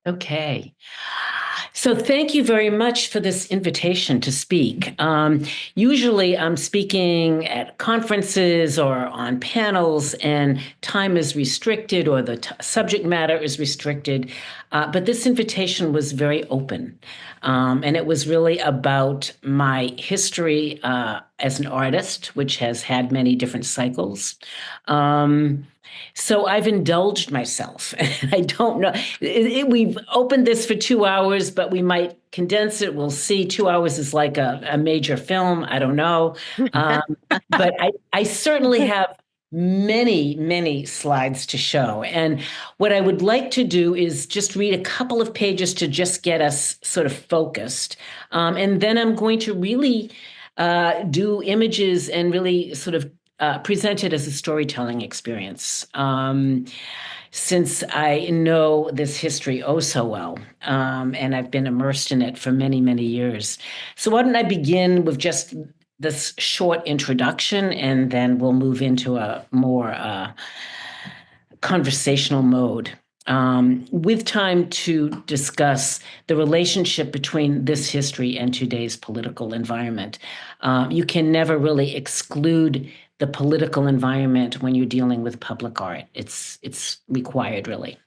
Okay. So thank you very much for this invitation to speak. Usually I'm speaking at conferences or on panels, and time is restricted or the subject matter is restricted. But this invitation was very open. And it was really about my history as an artist, which has had many different cycles. Um, so I've indulged myself. I don't know. We've opened this for 2 hours, but we might condense it. We'll see. 2 hours is like a major film. I don't know. Um, but I certainly have many, many slides to show. And what I would like to do is just read a couple of pages to just get us sort of focused. And then I'm going to really do images and really sort of present it as a storytelling experience. Since I know this history oh so well, and I've been immersed in it for many, many years. So why don't I begin with just this short introduction, and then we'll move into a more conversational mode. With time to discuss the relationship between this history and today's political environment. You can never really exclude the political environment when you're dealing with public art. It's required, really.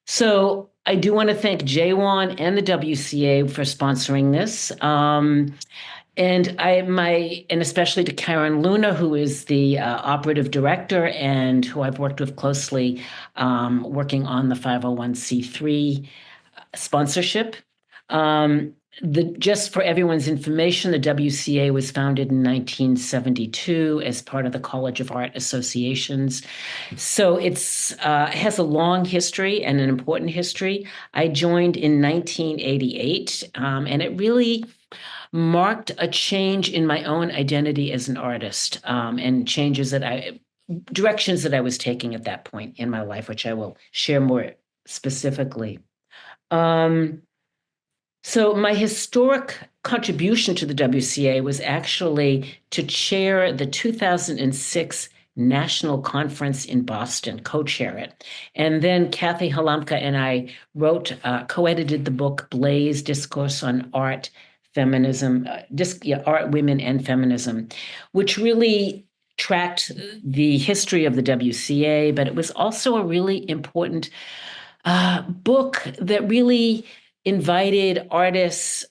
So I do want to thank JWAN and the WCA for sponsoring this. And especially to Karen Luna, who is the operative director and who I've worked with closely, working on the 501c3 sponsorship. Just for everyone's information, the WCA was founded in 1972 as part of the College of Art Associations. So it has a long history and an important history. I joined in 1988, and it really marked a change in my own identity as an artist, and directions that I was taking at that point in my life, which I will share more specifically. So my historic contribution to the WCA was actually to chair the 2006 National Conference in Boston, co-chair it. And then Kathy Halamka and I co-edited the book Blaze, Discourse on Art, Feminism, Art, Women, and Feminism, which really tracked the history of the WCA, but it was also a really important book that really invited artists,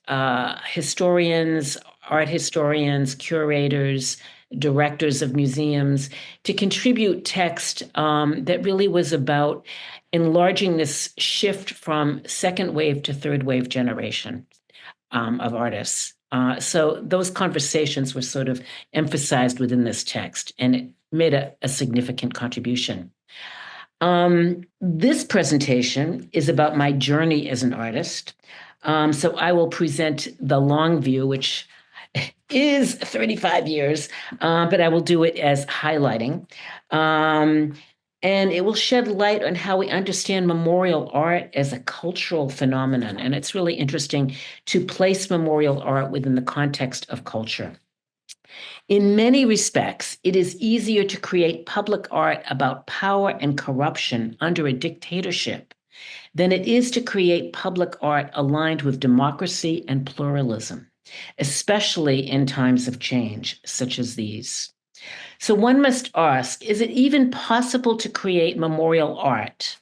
historians, art historians, curators, directors of museums to contribute text that really was about enlarging this shift from second wave to third wave generation of artists. So those conversations were sort of emphasized within this text, and it made a significant contribution. This presentation is about my journey as an artist. So I will present the long view, which is 35 years, but I will do it as highlighting. And it will shed light on how we understand memorial art as a cultural phenomenon. And it's really interesting to place memorial art within the context of culture. In many respects, it is easier to create public art about power and corruption under a dictatorship than it is to create public art aligned with democracy and pluralism, especially in times of change such as these. So one must ask, is it even possible to create memorial art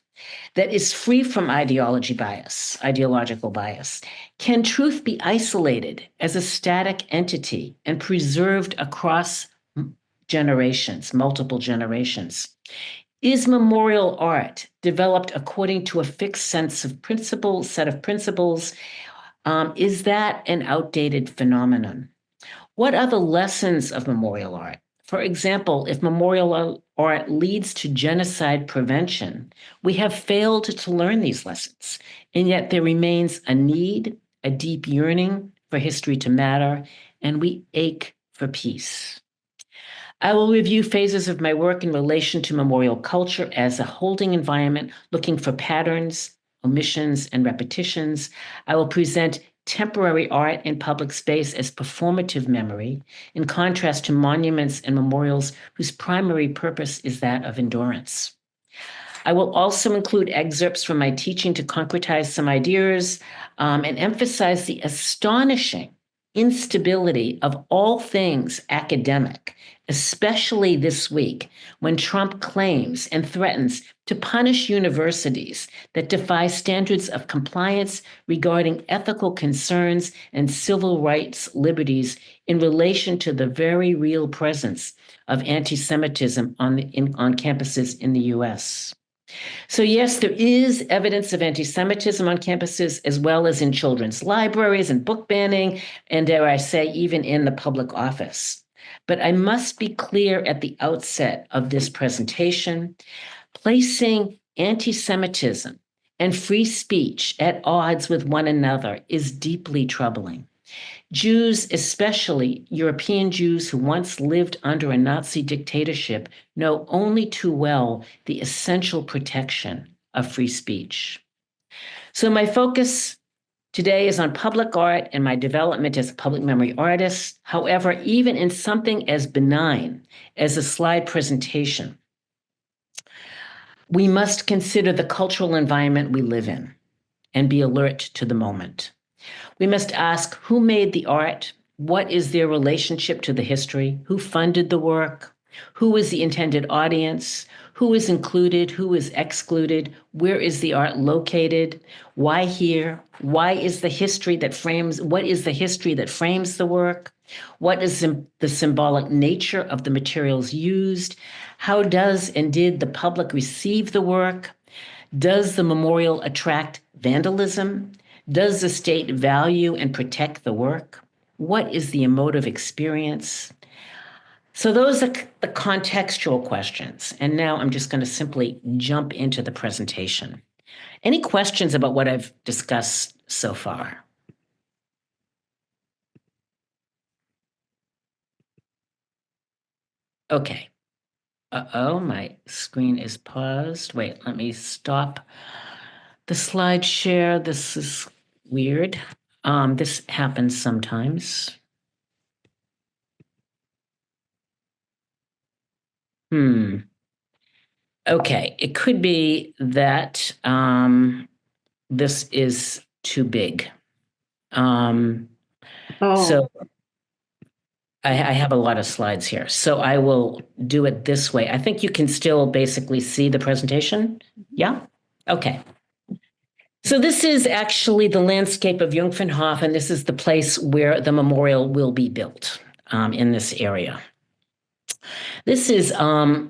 that is free from ideological bias? Can truth be isolated as a static entity and preserved across generations, multiple generations? Is memorial art developed according to a fixed set of principles? Is that an outdated phenomenon? What are the lessons of memorial art? For example, if memorial art leads to genocide prevention, we have failed to learn these lessons, and yet there remains a need, a deep yearning for history to matter, and we ache for peace. I will review phases of my work in relation to memorial culture as a holding environment, looking for patterns, omissions, and repetitions. I will present temporary art in public space as performative memory, in contrast to monuments and memorials whose primary purpose is that of endurance. I will also include excerpts from my teaching to concretize some ideas and emphasize the astonishing instability of all things academic, especially this week when Trump claims and threatens to punish universities that defy standards of compliance regarding ethical concerns and civil rights liberties in relation to the very real presence of anti-Semitism on campuses in the US. So yes, there is evidence of anti-Semitism on campuses, as well as in children's libraries and book banning, and dare I say, even in the public office. But I must be clear at the outset of this presentation, placing anti-Semitism and free speech at odds with one another is deeply troubling. Jews, especially European Jews who once lived under a Nazi dictatorship, know only too well the essential protection of free speech. So my focus today is on public art and my development as a public memory artist. However, even in something as benign as a slide presentation, we must consider the cultural environment we live in and be alert to the moment. We must ask who made the art, what is their relationship to the history, who funded the work, who is the intended audience, who is included, who is excluded, where is the art located, why here, what is the history that frames the work, what is the symbolic nature of the materials used, how does and did the public receive the work, does the memorial attract vandalism? Does the state value and protect the work? What is the emotive experience? So those are the contextual questions. And now I'm just going to simply jump into the presentation. Any questions about what I've discussed so far? Okay. Uh-oh, my screen is paused. Wait, let me stop the slide share. This is weird. This happens sometimes. Okay, it could be that this is too big. So I have a lot of slides here, so I will do it this way. I think you can still basically see the presentation. Yeah? Okay. So this is actually the landscape of Jungfernhof, and this is the place where the memorial will be built in this area. This is a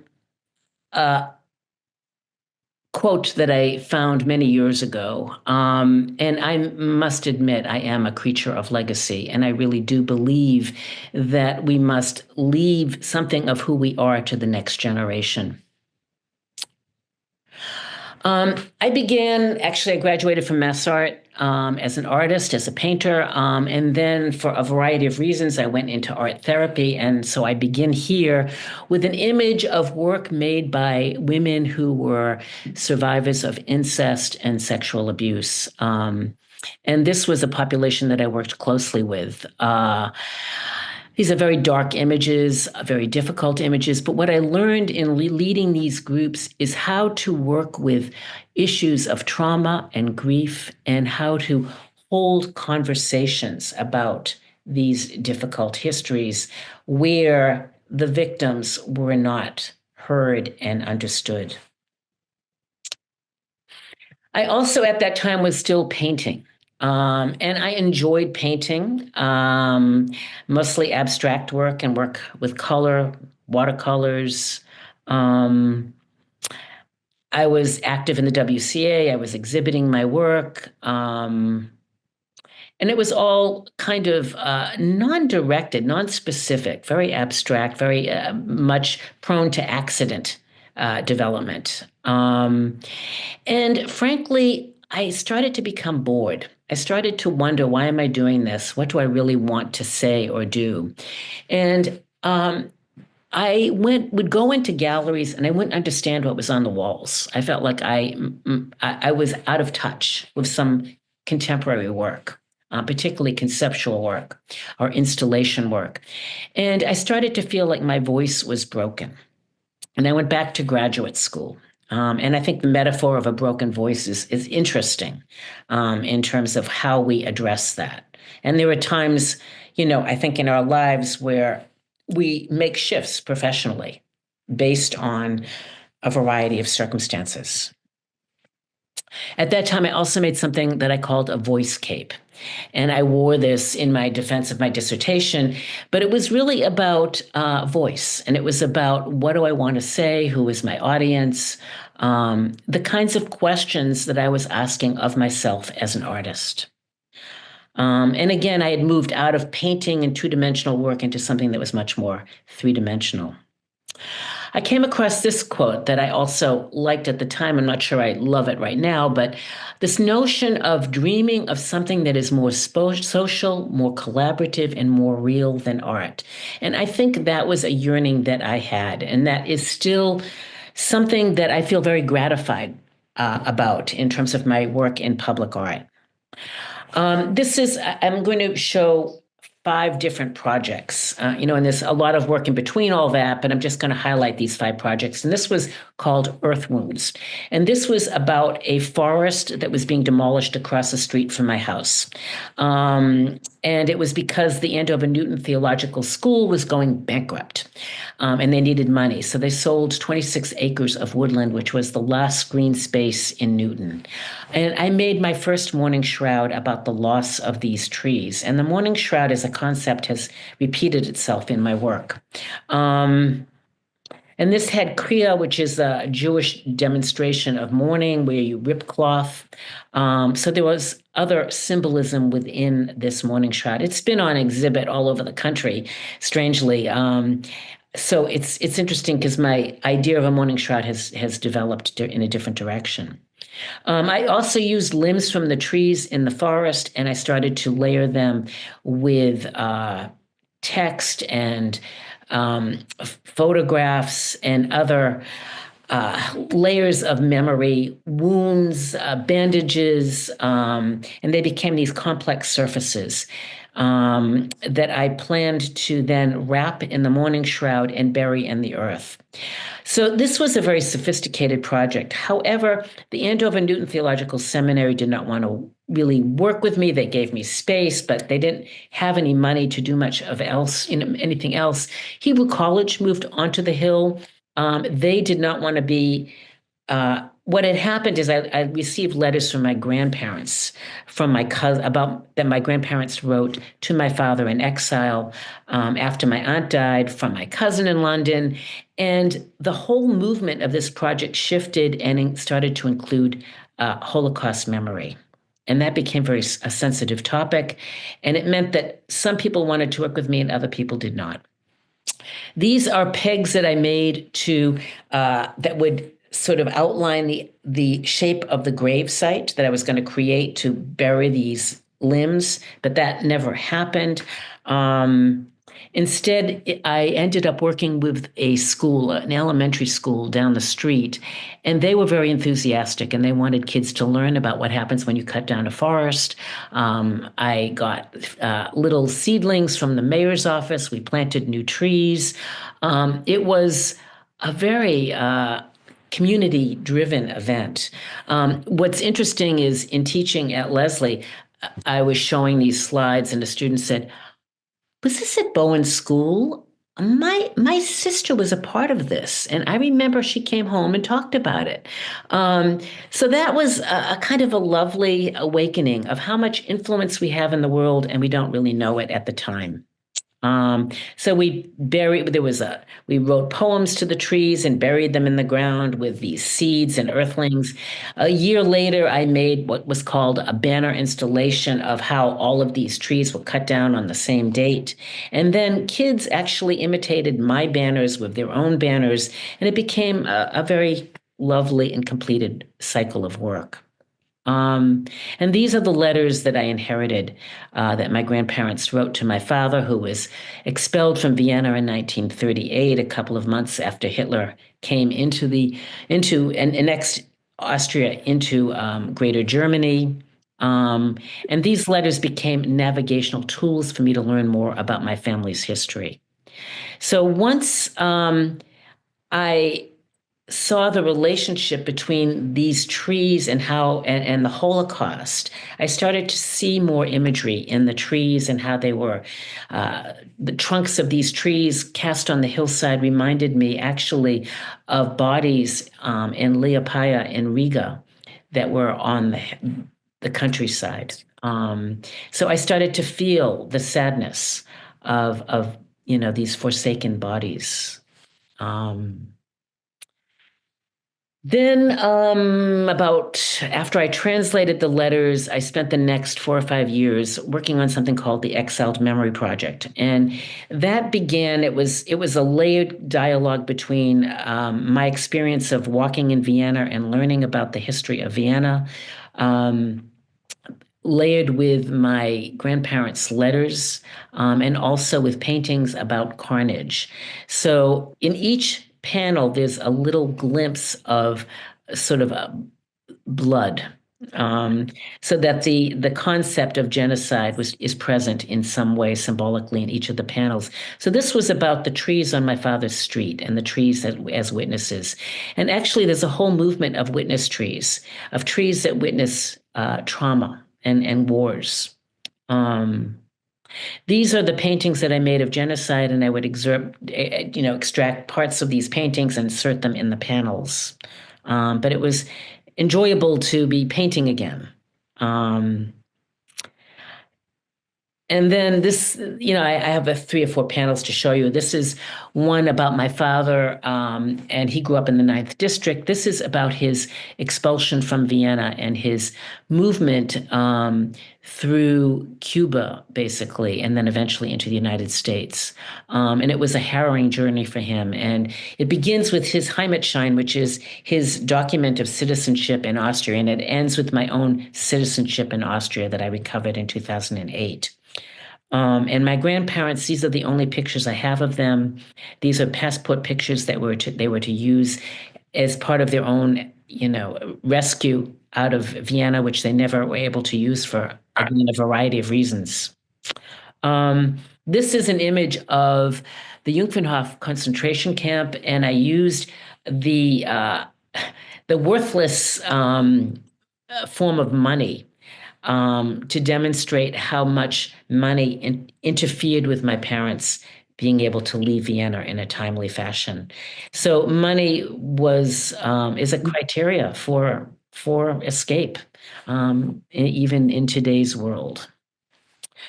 quote that I found many years ago. And I must admit, I am a creature of legacy, and I really do believe that we must leave something of who we are to the next generation. I graduated from MassArt as an artist, as a painter, and then for a variety of reasons, I went into art therapy. And so I begin here with an image of work made by women who were survivors of incest and sexual abuse. And this was a population that I worked closely with. These are very dark images, very difficult images. But what I learned in leading these groups is how to work with issues of trauma and grief and how to hold conversations about these difficult histories where the victims were not heard and understood. I also at that time was still painting. And I enjoyed painting, mostly abstract work and work with color, watercolors. I was active in the WCA. I was exhibiting my work. And it was all kind of non-directed, non-specific, very abstract, very much prone to accident development. And frankly, I started to become bored. I started to wonder, why am I doing this? What do I really want to say or do? And I would go into galleries and I wouldn't understand what was on the walls. I felt like I was out of touch with some contemporary work, particularly conceptual work or installation work. And I started to feel like my voice was broken. And I went back to graduate school. And I think the metaphor of a broken voice is interesting in terms of how we address that. And there are times, I think in our lives where we make shifts professionally based on a variety of circumstances. At that time, I also made something that I called a voice cape. And I wore this in my defense of my dissertation, but it was really about voice. And it was about what do I want to say? Who is my audience? The kinds of questions that I was asking of myself as an artist. And again, I had moved out of painting and two-dimensional work into something that was much more three-dimensional. I came across this quote that I also liked at the time. I'm not sure I love it right now, but this notion of dreaming of something that is more social, more collaborative, and more real than art. And I think that was a yearning that I had, and that is still something that I feel very gratified about in terms of my work in public art. I'm going to show 5 different projects, and there's a lot of work in between all that, but I'm just going to highlight these 5 projects. And this was called Earth Wounds. And this was about a forest that was being demolished across the street from my house. And it was because the Andover Newton Theological School was going bankrupt, and they needed money. So they sold 26 acres of woodland, which was the last green space in Newton. And I made my first mourning shroud about the loss of these trees. And the mourning shroud as a concept has repeated itself in my work. And this had Kriya, which is a Jewish demonstration of mourning where you rip cloth. So there was other symbolism within this mourning shroud. It's been on exhibit all over the country, strangely. So it's interesting because my idea of a mourning shroud has developed in a different direction. I also used limbs from the trees in the forest, and I started to layer them with text and photographs and other layers of memory, wounds, bandages, and they became these complex surfaces that I planned to then wrap in the mourning shroud and bury in the earth. So this was a very sophisticated project. However, the Andover Newton Theological Seminary did not want to really work with me. They gave me space, but they didn't have any money to do much of anything else. Hebrew College moved onto the Hill. They did not want to be. What had happened is I received letters from my grandparents, from my cousin, about that my grandparents wrote to my father in exile after my aunt died, from my cousin in London. And the whole movement of this project shifted and started to include Holocaust memory. And that became a sensitive topic. And it meant that some people wanted to work with me and other people did not. These are pegs that I made to that would sort of outline the shape of the grave site that I was going to create to bury these limbs, but that never happened. Instead, I ended up working with a school, an elementary school down the street, and they were very enthusiastic and they wanted kids to learn about what happens when you cut down a forest. I got little seedlings from the mayor's office. We planted new trees. It was a very community-driven event. What's interesting is in teaching at Lesley, I was showing these slides and a student said, "Was this at Bowen School? My sister was a part of this, and I remember she came home and talked about it." So that was a kind of a lovely awakening of how much influence we have in the world, and we don't really know it at the time. So we wrote poems to the trees and buried them in the ground with these seeds and earthlings. A year later, I made what was called a banner installation of how all of these trees were cut down on the same date. And then kids actually imitated my banners with their own banners, and it became a very lovely and completed cycle of work. And these are the letters that I inherited that my grandparents wrote to my father, who was expelled from Vienna in 1938, a couple of months after Hitler came into and annexed Austria into Greater Germany. And these letters became navigational tools for me to learn more about my family's history. So once I saw the relationship between these trees and and the Holocaust, I started to see more imagery in the trees and how they were. The trunks of these trees cast on the hillside reminded me actually of bodies in Liepaja in Riga that were on the countryside. So I started to feel the sadness of these forsaken bodies. Um, then, about after I translated the letters, I spent the next 4 or 5 years working on something called the Exiled Memory Project, and that began. It was a layered dialogue between my experience of walking in Vienna and learning about the history of Vienna, um, layered with my grandparents' letters, and also with paintings about carnage. So in each panel, there's a little glimpse of sort of a blood, um, so that the concept of genocide is present in some way symbolically in each of the panels. So this was about the trees on my father's street and the trees as witnesses. And actually, there's a whole movement of witness trees, of trees that witness trauma and wars. Um, these are the paintings that I made of genocide, and I would extract parts of these paintings and insert them in the panels. But it was enjoyable to be painting again. Um, and then this, I have 3 or 4 panels to show you. This is one about my father, and he grew up in the Ninth District. This is about his expulsion from Vienna and his movement through Cuba, basically, and then eventually into the United States. And it was a harrowing journey for him. And it begins with his Heimatschein, which is his document of citizenship in Austria, and it ends with my own citizenship in Austria that I recovered in 2008. And my grandparents, these are the only pictures I have of them. These are passport pictures that they were to use as part of their own, rescue out of Vienna, which they never were able to use for, again, a variety of reasons. This is an image of the Jungfernhof concentration camp, and I used the worthless form of money to demonstrate how much money interfered with my parents being able to leave Vienna in a timely fashion. So money is a criteria for escape, even in today's world.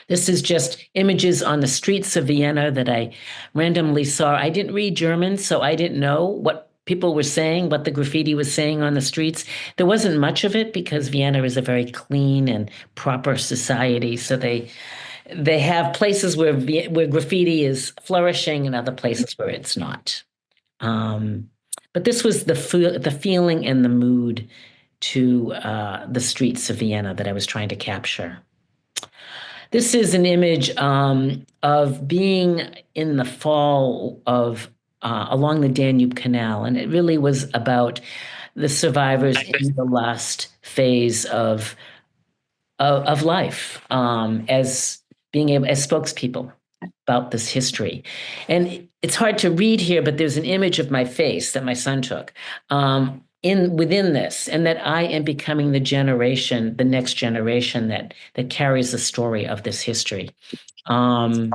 This is just images on the streets of Vienna that I randomly saw. I didn't read German, so I didn't know what people were saying, what the graffiti was saying on the streets. There wasn't much of it because Vienna is a very clean and proper society. So they have places where graffiti is flourishing and other places where it's not. But this was the feeling and the mood to the streets of Vienna that I was trying to capture. This is an image of being in the fall of along the Danube Canal, and it really was about the survivors in the last phase of life, as being able as spokespeople about this history. And it's hard to read here, but there's an image of my face that my son took. Within this, and that I am becoming the next generation that carries the story of this history. And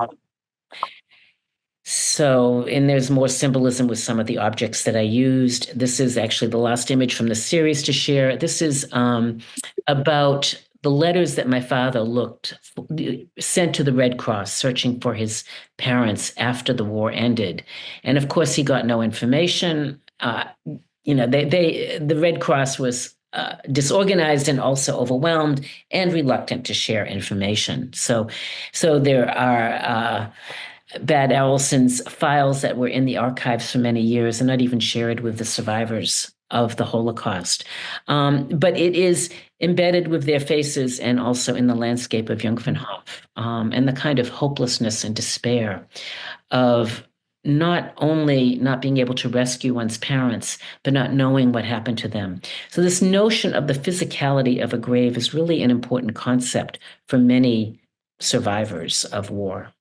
there's more symbolism with some of the objects that I used. This is actually the last image from the series to share. This is about the letters that my father sent to the Red Cross, searching for his parents after the war ended. And of course, he got no information. The Red Cross was disorganized and also overwhelmed and reluctant to share information. So there are Bad Arolsen's files that were in the archives for many years and not even shared with the survivors of the Holocaust. But it is embedded with their faces and also in the landscape of Jungfernhof, and the kind of hopelessness and despair of not only not being able to rescue one's parents, but not knowing what happened to them. So this notion of the physicality of a grave is really an important concept for many survivors of war.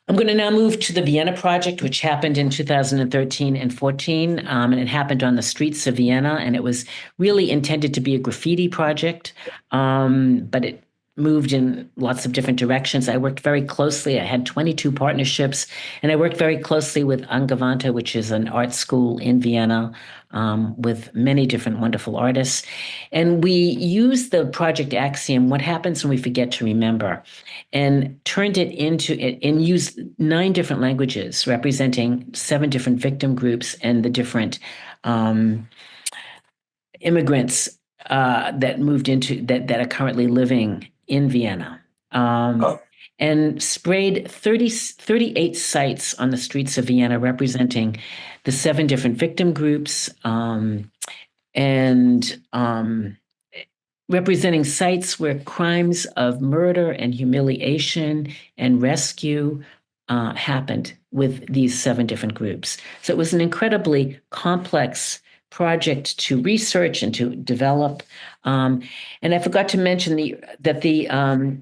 I'm going to now move to the Vienna Project, which happened in 2013 and 14, and it happened on the streets of Vienna, and it was really intended to be a graffiti project, but it moved in lots of different directions. I worked very closely. I had 22 partnerships, and I worked very closely with Angewandte, which is an art school in Vienna, with many different wonderful artists. And we used the project axiom, what happens when we forget to remember, and turned it into it and used 9 different languages representing 7 different victim groups and the different immigrants that moved into that are currently living in Vienna. And sprayed 38 sites on the streets of Vienna representing the 7 different victim groups, and representing sites where crimes of murder and humiliation and rescue happened with these 7 different groups. So it was an incredibly complex project to research and to develop. And I forgot to mention that the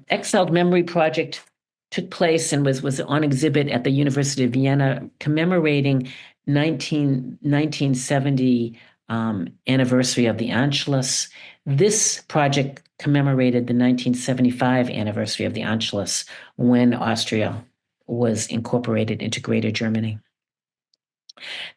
Exiled Memory Project took place and was on exhibit at the University of Vienna commemorating 1970 anniversary of the Anschluss. This project commemorated the 1975 anniversary of the Anschluss, when Austria was incorporated into Greater Germany.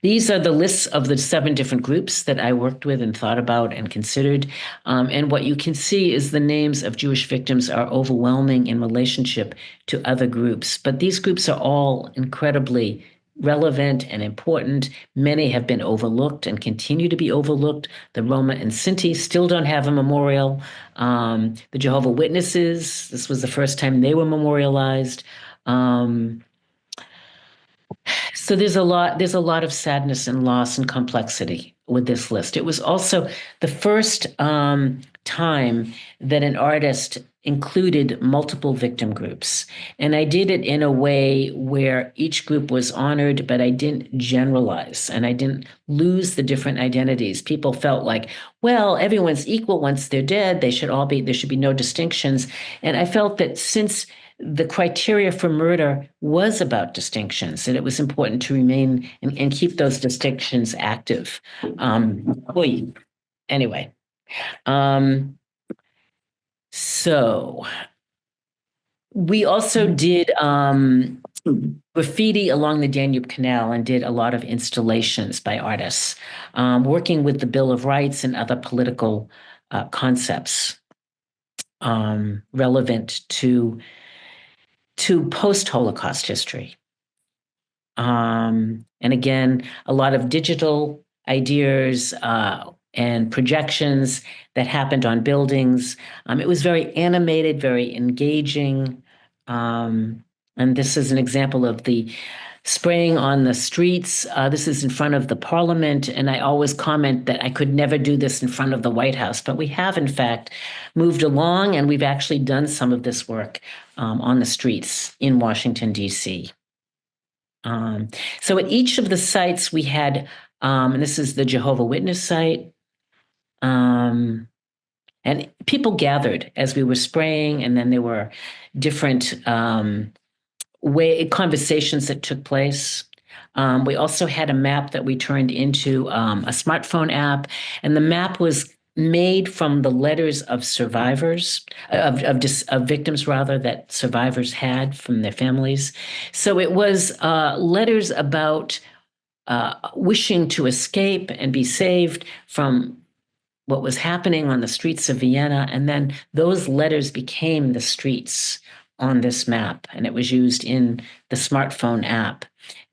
These are the lists of the 7 different groups that I worked with and thought about and considered. And what you can see is the names of Jewish victims are overwhelming in relationship to other groups. But these groups are all incredibly relevant and important. Many have been overlooked and continue to be overlooked. The Roma and Sinti still don't have a memorial. The Jehovah's Witnesses, this was the first time they were memorialized. So there's a lot of sadness and loss and complexity with this list. It was also the first time that an artist included multiple victim groups. And I did it in a way where each group was honored, but I didn't generalize and I didn't lose the different identities. People felt like, well, everyone's equal once they're dead. There should be no distinctions. And I felt that since the criteria for murder was about distinctions, and it was important to remain and keep those distinctions active. Anyway, so we also did graffiti along the Danube Canal and did a lot of installations by artists, working with the Bill of Rights and other political concepts relevant to post-Holocaust history. And again, a lot of digital ideas and projections that happened on buildings. It was very animated, very engaging. And this is an example of the spraying on the streets. This is in front of the Parliament, and I always comment that I could never do this in front of the White House, but we have, in fact, moved along, and we've actually done some of this work on the streets in Washington, D.C. So at each of the sites we had, and this is the Jehovah's Witness site, and people gathered as we were spraying, and then there were different conversations that took place. We also had a map that we turned into a smartphone app, and the map was made from the letters of survivors, of victims rather, that survivors had from their families. So it was letters about wishing to escape and be saved from what was happening on the streets of Vienna, and then those letters became the streets on this map, and it was used in the smartphone app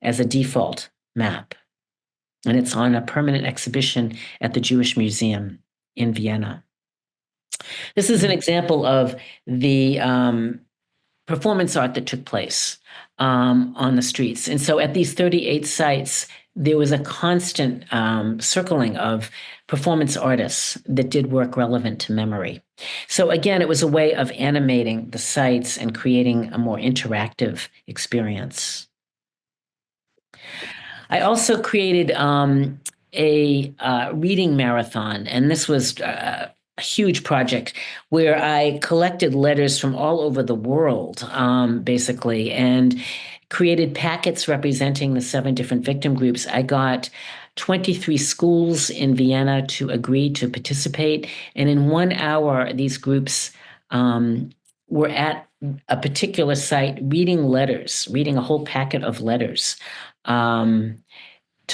as a default map. And it's on a permanent exhibition at the Jewish Museum in Vienna. This is an example of the performance art that took place on the streets. And so at these 38 sites, there was a constant circling of performance artists that did work relevant to memory. So again, it was a way of animating the sites and creating a more interactive experience. I also created a reading marathon, and this was a huge project where I collected letters from all over the world, basically, and created packets representing the 7 different victim groups. I got 23 schools in Vienna to agree to participate. And in 1 hour, these groups were at a particular site reading letters, reading a whole packet of letters to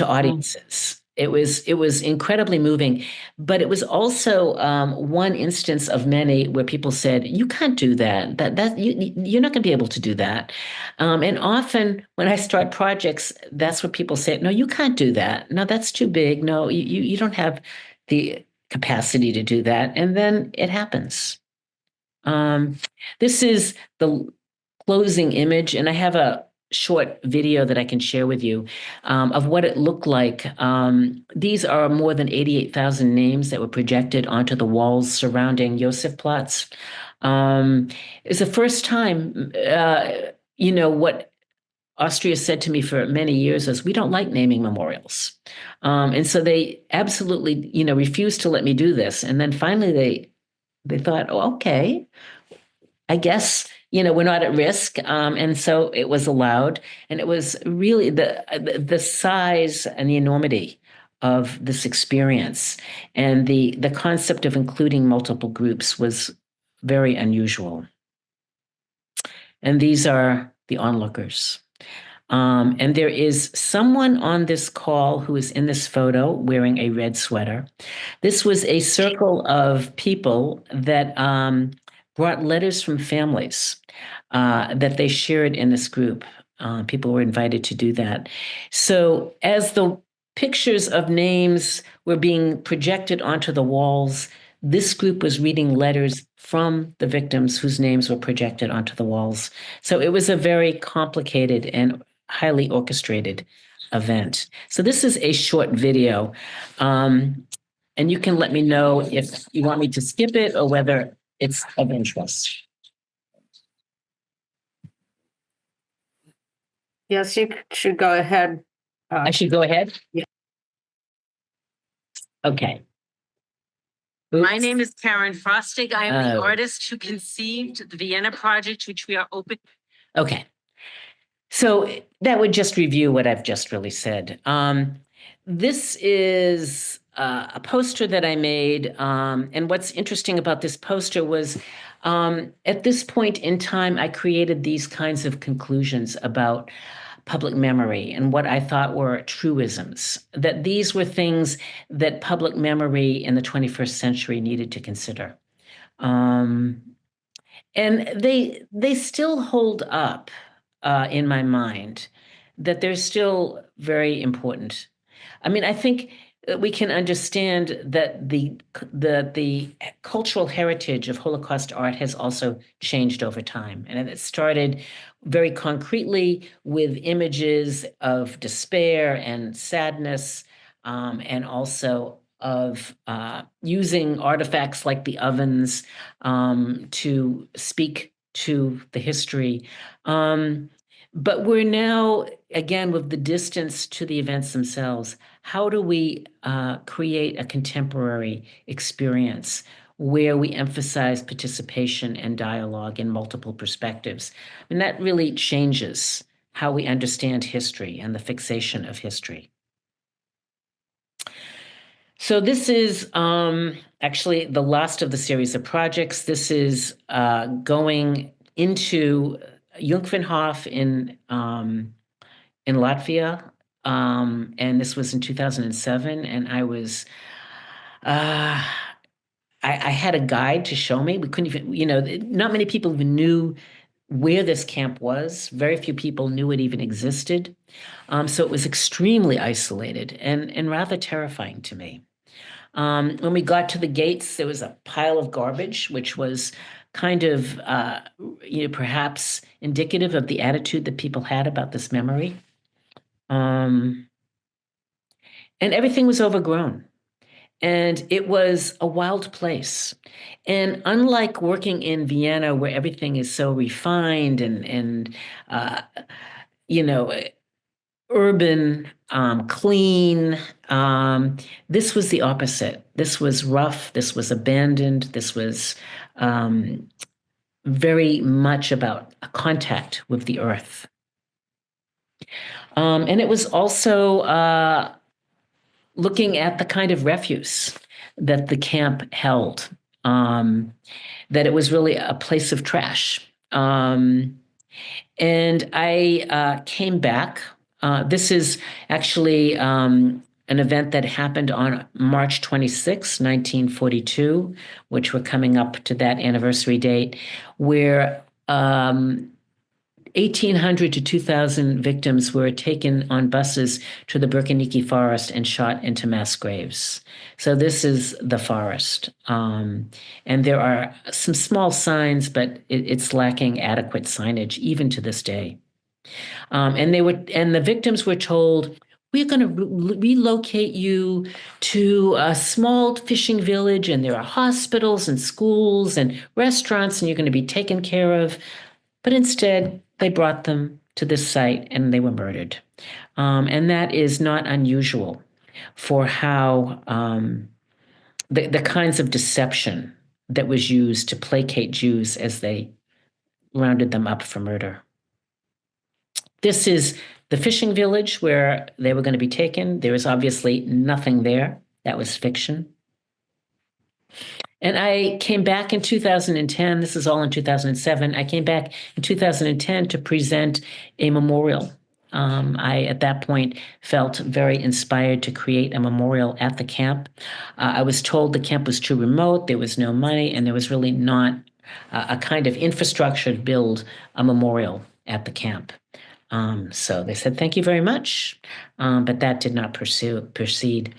audiences. It was incredibly moving, but it was also one instance of many where people said, "You can't do that. You're not going to be able to do that." And often when I start projects, that's what people say. No, you can't do that. No, that's too big. No, you don't have the capacity to do that. And then it happens. This is the closing image, and I have a short video that I can share with you of what it looked like. These are more than 88,000 names that were projected onto the walls surrounding Josefplatz. It's the first time, what Austria said to me for many years is, we don't like naming memorials. And so they absolutely, refused to let me do this. And then finally they thought, oh, okay, I guess, we're not at risk. And so it was allowed. And it was really the size and the enormity of this experience. And the concept of including multiple groups was very unusual. And these are the onlookers. And there is someone on this call who is in this photo wearing a red sweater. This was a circle of people that brought letters from families that they shared in this group. People were invited to do that. So as the pictures of names were being projected onto the walls, this group was reading letters from the victims whose names were projected onto the walls. So it was a very complicated and highly orchestrated event. So this is a short video. And you can let me know if you want me to skip it or whether it's of interest. Yes, you should go ahead. I should go ahead? Yeah. Okay. My name is Karen Frostig. I am the Oh. artist who conceived the Vienna project, which we are open. Okay. So that would just review what I've just really said. This is a poster that I made. And what's interesting about this poster was at this point in time, I created these kinds of conclusions about public memory and what I thought were truisms, that these were things that public memory in the 21st century needed to consider. And they still hold up in my mind, that they're still very important. I mean, I think we can understand that the cultural heritage of Holocaust art has also changed over time. And it started very concretely with images of despair and sadness, and also of using artifacts like the ovens to speak to the history. But we're now, again, with the distance to the events themselves, how do we create a contemporary experience where we emphasize participation and dialogue in multiple perspectives? And that really changes how we understand history and the fixation of history. So this is actually the last of the series of projects. This is going into Jungfernhof in Latvia, and this was in 2007. And I was, I had a guide to show me. We couldn't even, not many people even knew where this camp was. Very few people knew it even existed. So it was extremely isolated and rather terrifying to me. When we got to the gates, there was a pile of garbage, which was kind of, perhaps indicative of the attitude that people had about this memory. And everything was overgrown. And it was a wild place. And unlike working in Vienna, where everything is so refined and urban, clean, this was the opposite. This was rough. This was abandoned. This was very much about a contact with the earth. And it was also looking at the kind of refuse that the camp held, that it was really a place of trash. And I came back. This is actually an event that happened on March 26, 1942, which we're coming up to that anniversary date, where 1,800 to 2,000 victims were taken on buses to the Birkeniki forest and shot into mass graves. So this is the forest. And there are some small signs, but it's lacking adequate signage even to this day. And the victims were told, we're going to relocate you to a small fishing village, and there are hospitals and schools and restaurants, and you're going to be taken care of. But instead, they brought them to this site and they were murdered. And that is not unusual for how the kinds of deception that was used to placate Jews as they rounded them up for murder. This is the fishing village where they were going to be taken. There was obviously nothing there. That was fiction. And I came back in 2010. This is all in 2007. I came back in 2010 to present a memorial. I, at that point, felt very inspired to create a memorial at the camp. I was told the camp was too remote, there was no money, and there was really not a kind of infrastructure to build a memorial at the camp. So they said, thank you very much. But that did not proceed.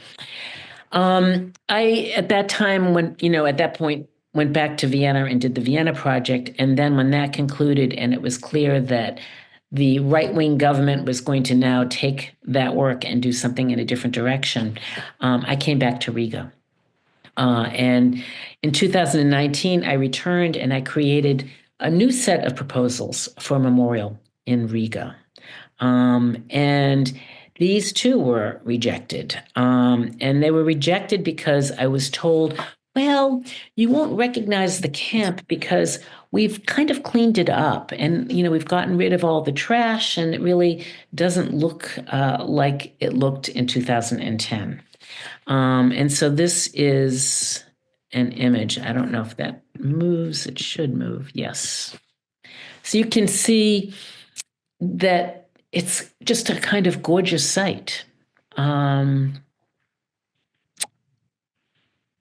I, at that time, at that point, went back to Vienna and did the Vienna Project. And then when that concluded and it was clear that the right-wing government was going to now take that work and do something in a different direction, I came back to Riga. And in 2019, I returned and I created a new set of proposals for a memorial in Riga. And these too were rejected. And they were rejected because I was told, well, you won't recognize the camp because we've kind of cleaned it up and, we've gotten rid of all the trash and it really doesn't look like it looked in 2010. And so this is an image. I don't know if that moves. It should move. Yes. So you can see that it's just a kind of gorgeous site. And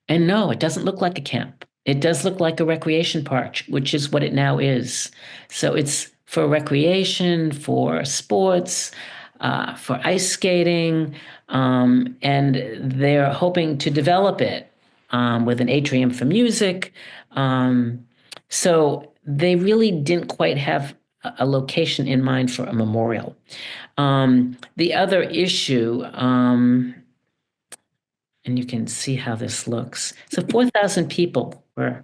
no, it doesn't look like a camp. It does look like a recreation park, which is what it now is. So it's for recreation, for sports, for ice skating, and they're hoping to develop it with an atrium for music. So they really didn't quite have a location in mind for a memorial. The other issue, and you can see how this looks. So 4,000 people were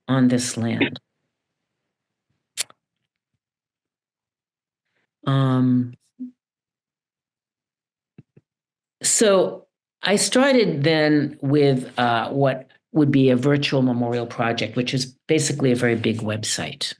on this land. So I started then with what would be a virtual memorial project, which is basically a very big website.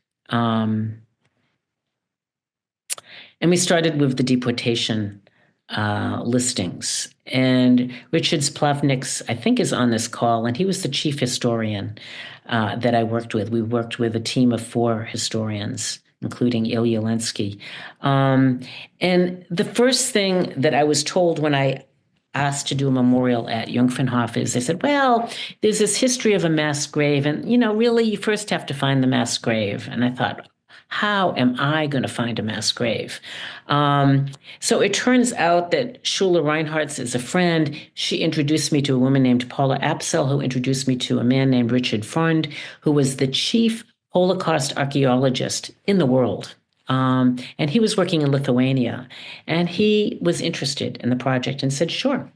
And we started with the deportation listings. And Richard Splavniks, I think, is on this call, and he was the chief historian that I worked with. We worked with a team of 4 historians, including Ilya Lenski. And the first thing that I was told when I asked to do a memorial at Jungfernhof is they said, well, there's this history of a mass grave, and, really, you first have to find the mass grave. And I thought, how am I going to find a mass grave? So it turns out that Shula Reinhartz is a friend. She introduced me to a woman named Paula Apsel, who introduced me to a man named Richard Freund, who was the chief Holocaust archaeologist in the world. And he was working in Lithuania. And he was interested in the project and said, sure,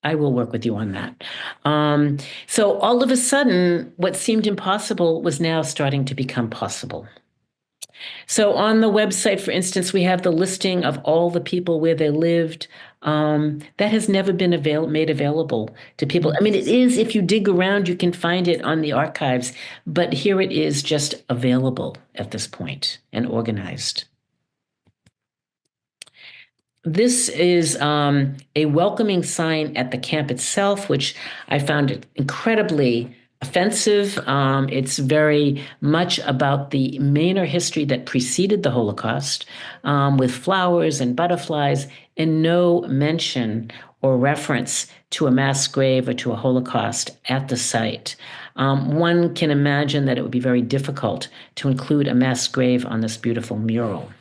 I will work with you on that. So all of a sudden, what seemed impossible was now starting to become possible. So on the website, for instance, we have the listing of all the people where they lived. That has never been made available to people. I mean, it is, if you dig around, you can find it on the archives, but here it is just available at this point and organized. This is a welcoming sign at the camp itself, which I found incredibly offensive. It's very much about the Mainer history that preceded the Holocaust, with flowers and butterflies, and no mention or reference to a mass grave or to a Holocaust at the site. One can imagine that it would be very difficult to include a mass grave on this beautiful mural.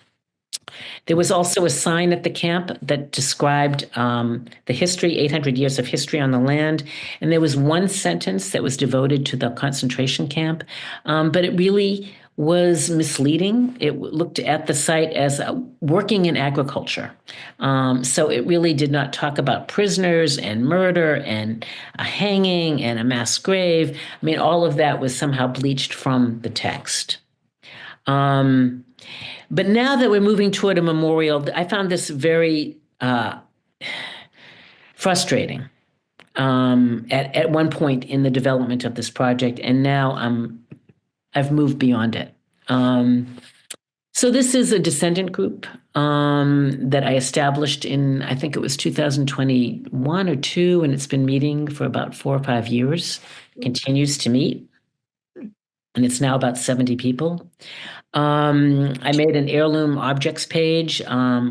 There was also a sign at the camp that described the history, 800 years of history on the land. And there was one sentence that was devoted to the concentration camp, but it really was misleading. It looked at the site as working in agriculture. So it really did not talk about prisoners and murder and a hanging and a mass grave. I mean, all of that was somehow bleached from the text. But now that we're moving toward a memorial, I found this very frustrating at one point in the development of this project, and now I've moved beyond it. So this is a descendant group that I established in, I think it was 2021 or two, and it's been meeting for about 4 or 5 years, continues to meet, and it's now about 70 people. I made an heirloom objects page,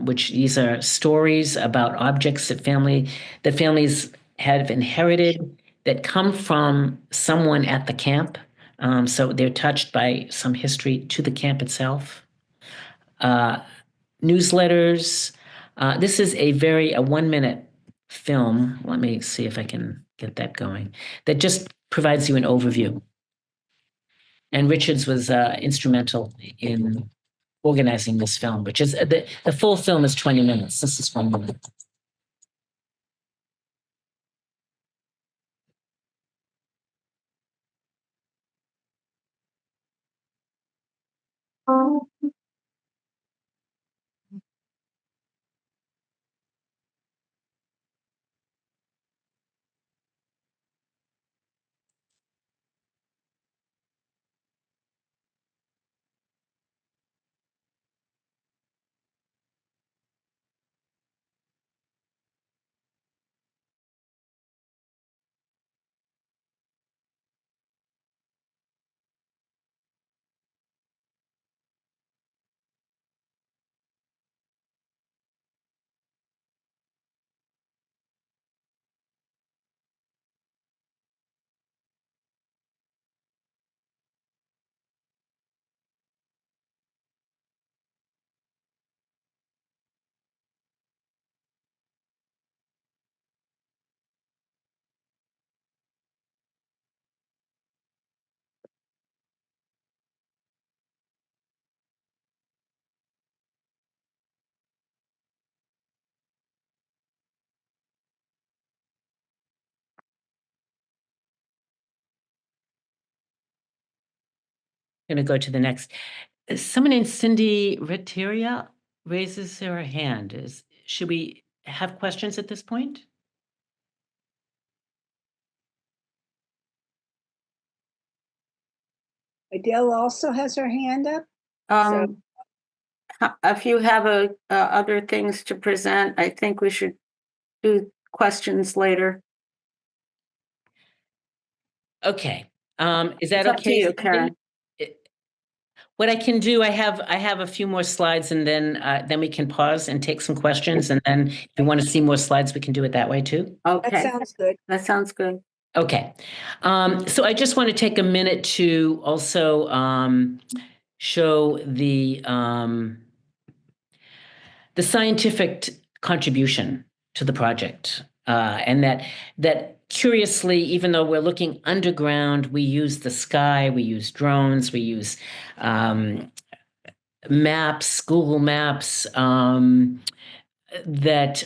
which these are stories about objects that families have inherited that come from someone at the camp. So they're touched by some history to the camp itself. Newsletters. This is a 1-minute film. Let me see if I can get that going. That just provides you an overview. And Richards was instrumental in organizing this film, which is the full film is 20 minutes. This is 1 minute. I'm going to go to the next. Someone named Cindy Retteria raises her hand. Should we have questions at this point? Adele also has her hand up. If you have other things to present, I think we should do questions later. Okay. Is that It's up to okay, you, Cindy? Karen. What I can do, I have a few more slides, and then we can pause and take some questions, and then if you want to see more slides, we can do it that way too. That Okay, sounds good. that sounds good. Okay. So I just want to take a minute to also show the scientific contribution to the project, and that curiously, even though we're looking underground, we use the sky, we use drones, we use maps, Google Maps, that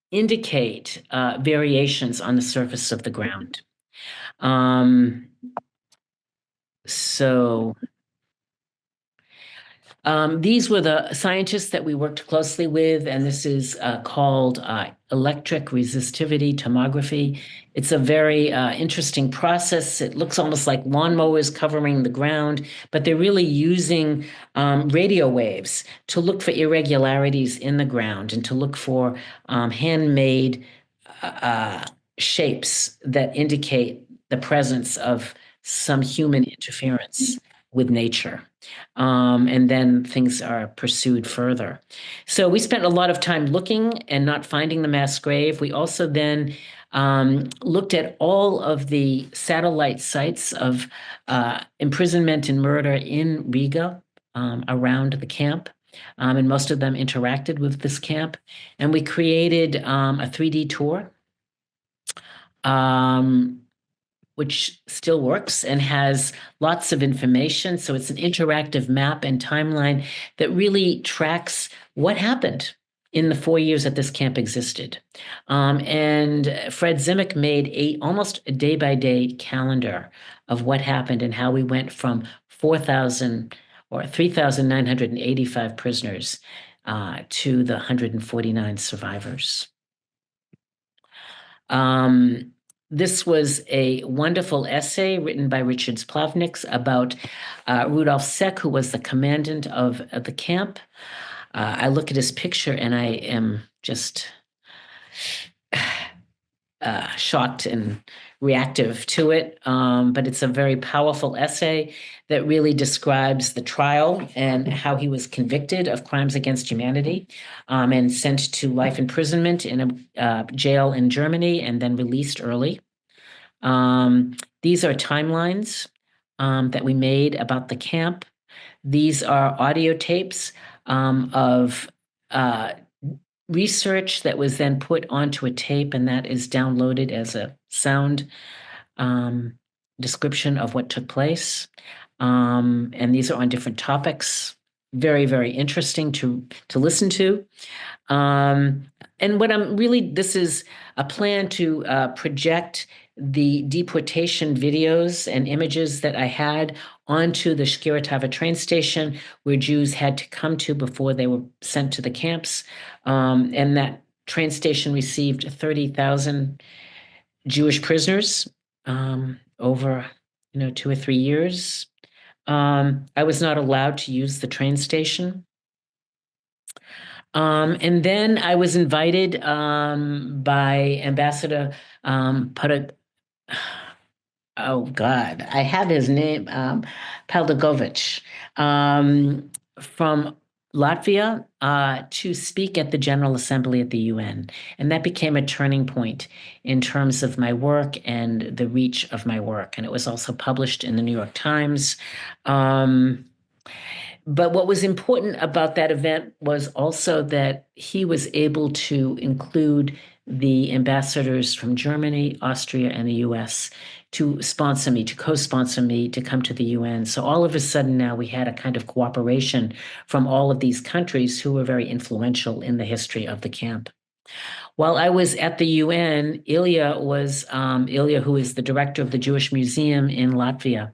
indicate variations on the surface of the ground. So These were the scientists that we worked closely with, and this is called electric resistivity tomography. It's a very interesting process. It looks almost like lawnmowers covering the ground, but they're really using radio waves to look for irregularities in the ground and to look for handmade shapes that indicate the presence of some human interference with nature. And then things are pursued further. So we spent a lot of time looking and not finding the mass grave. We also then looked at all of the satellite sites of imprisonment and murder in Riga around the camp. And most of them interacted with this camp. And we created a 3D tour, which still works and has lots of information. So it's an interactive map and timeline that really tracks what happened in the 4 years that this camp existed. And Fred Zimick made almost a day-by-day calendar of what happened and how we went from 4,000 or 3,985 prisoners to the 149 survivors. This was a wonderful essay written by Richard Splavniks about Rudolf Seck, who was the commandant of the camp. I look at his picture and I am just shocked and reactive to it. But it's a very powerful essay that really describes the trial and how he was convicted of crimes against humanity and sent to life imprisonment in a jail in Germany and then released early. These are timelines that we made about the camp. These are audio tapes of research that was then put onto a tape, and that is downloaded as a sound description of what took place. And these are on different topics. Very, very interesting to listen to. And what this is a plan to project the deportation videos and images that I had onto the Shkiratava train station, where Jews had to come to before they were sent to the camps. And that train station received 30,000 Jewish prisoners over 2 or 3 years. I was not allowed to use the train station. And then I was invited by Ambassador oh God, I have his name, Paldagovich, from Latvia to speak at the General Assembly at the UN. And that became a turning point in terms of my work and the reach of my work. And it was also published in the New York Times. But what was important about that event was also that he was able to include the ambassadors from Germany, Austria, and the US to sponsor me, to co-sponsor me to come to the UN. So all of a sudden now we had a kind of cooperation from all of these countries who were very influential in the history of the camp. While I was at the UN, Ilya, who is the director of the Jewish Museum in Latvia,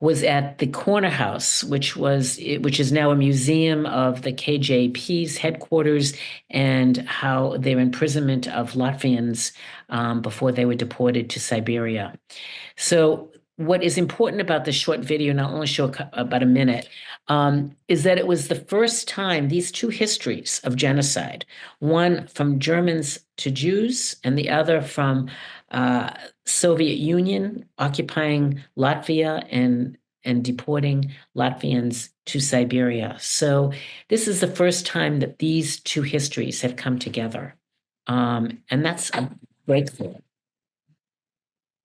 was at the Corner House, which is now a museum of the KJP's headquarters and how their imprisonment of Latvians before they were deported to Siberia. So what is important about this short video, and I'll only show about a minute, is that it was the first time these two histories of genocide, one from Germans to Jews and the other from Soviet Union occupying Latvia and deporting Latvians to Siberia. So this is the first time that these two histories have come together. And that's a breakthrough.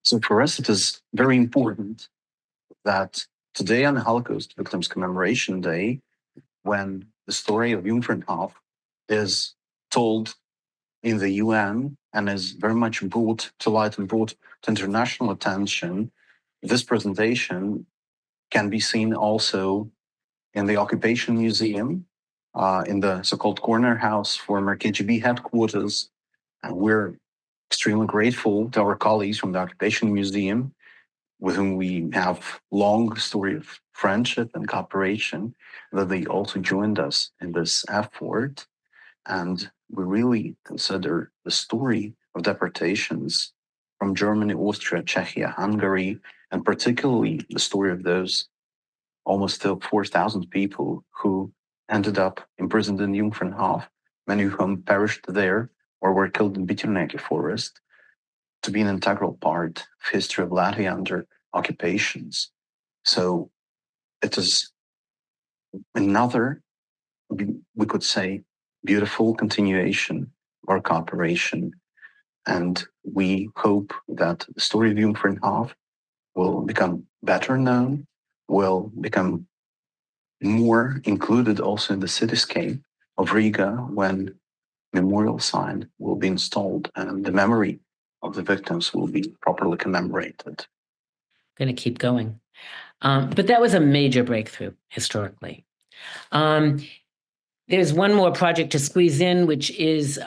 So for us, it is very important that today on the Holocaust Victims Commemoration Day, when the story of Jungfernhof is told in the UN and is very much brought to light and brought to international attention, this presentation can be seen also in the Occupation Museum, in the so-called Corner House, former KGB headquarters. And we're extremely grateful to our colleagues from the Occupation Museum with whom we have long story of friendship and cooperation, that they also joined us in this effort. And we really consider the story of deportations from Germany, Austria, Czechia, Hungary, and particularly the story of those almost 4,000 people who ended up imprisoned in Jungfernhof, many of whom perished there or were killed in Bitternecke forest, to be an integral part of history of Latvia under occupations. So it is another, we could say, beautiful continuation of our cooperation. And we hope that the story of Jungfernhof will become better known, will become more included also in the cityscape of Riga when memorial sign will be installed and the memory of the victims will be properly commemorated. Going to keep going. But that was a major breakthrough historically. There's one more project to squeeze in, which is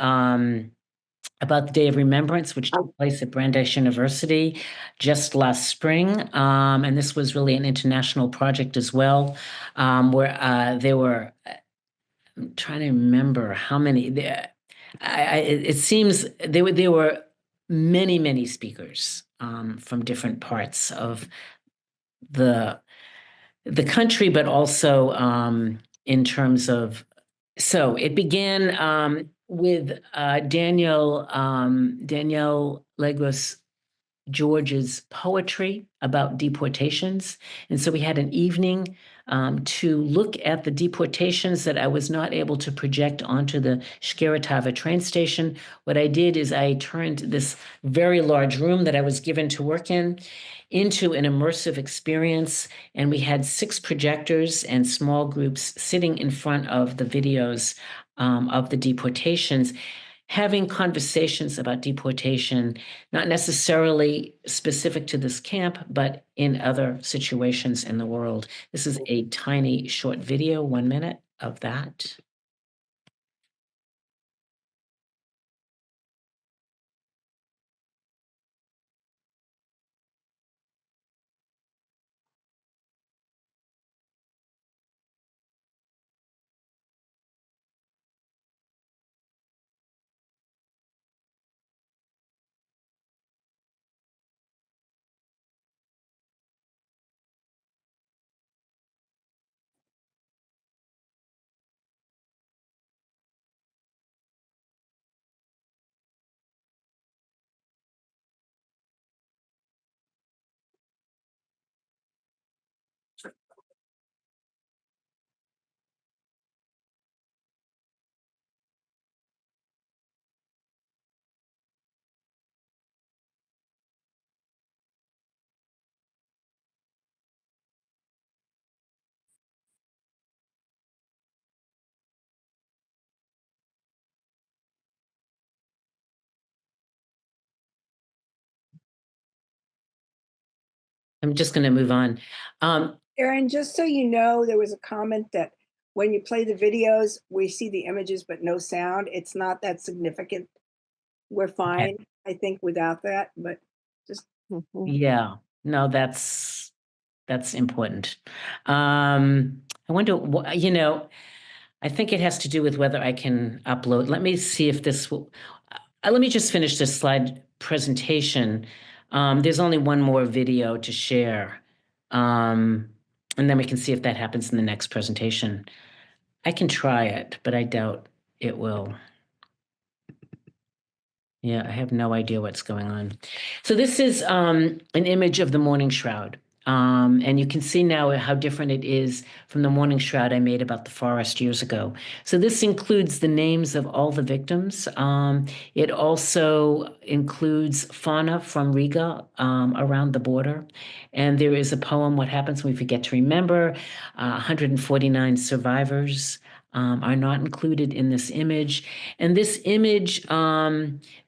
about the Day of Remembrance, which took place at Brandeis University just last spring. And this was really an international project as well, where there were, I'm trying to remember how many, it seems there were many speakers from different parts of the country, but also in terms of, so it began with Danielle Legros George's poetry about deportations. And so we had an evening to look at the deportations that I was not able to project onto the Shkeretava train station. What I did is I turned this very large room that I was given to work in into an immersive experience. And we had 6 projectors and small groups sitting in front of the videos of the deportations, having conversations about deportation, not necessarily specific to this camp, but in other situations in the world. This is a tiny short video, 1 minute of that. I'm just going to move on. Erin, just so you know, there was a comment that when you play the videos, we see the images but no sound. It's not that significant. We're fine, I think, without that, but just Yeah, no, that's important. I wonder, I think it has to do with whether I can upload. Let me see if this will, let me just finish this slide presentation. There's only one more video to share. And then we can see if that happens in the next presentation. I can try it, but I doubt it will. Yeah, I have no idea what's going on. So this is an image of the mourning shroud. And you can see now how different it is from the mourning shroud I made about the forest years ago. So this includes the names of all the victims. It also includes fauna from Riga around the border. And there is a poem, What Happens When We Forget to Remember. 149 survivors are not included in this image. And this image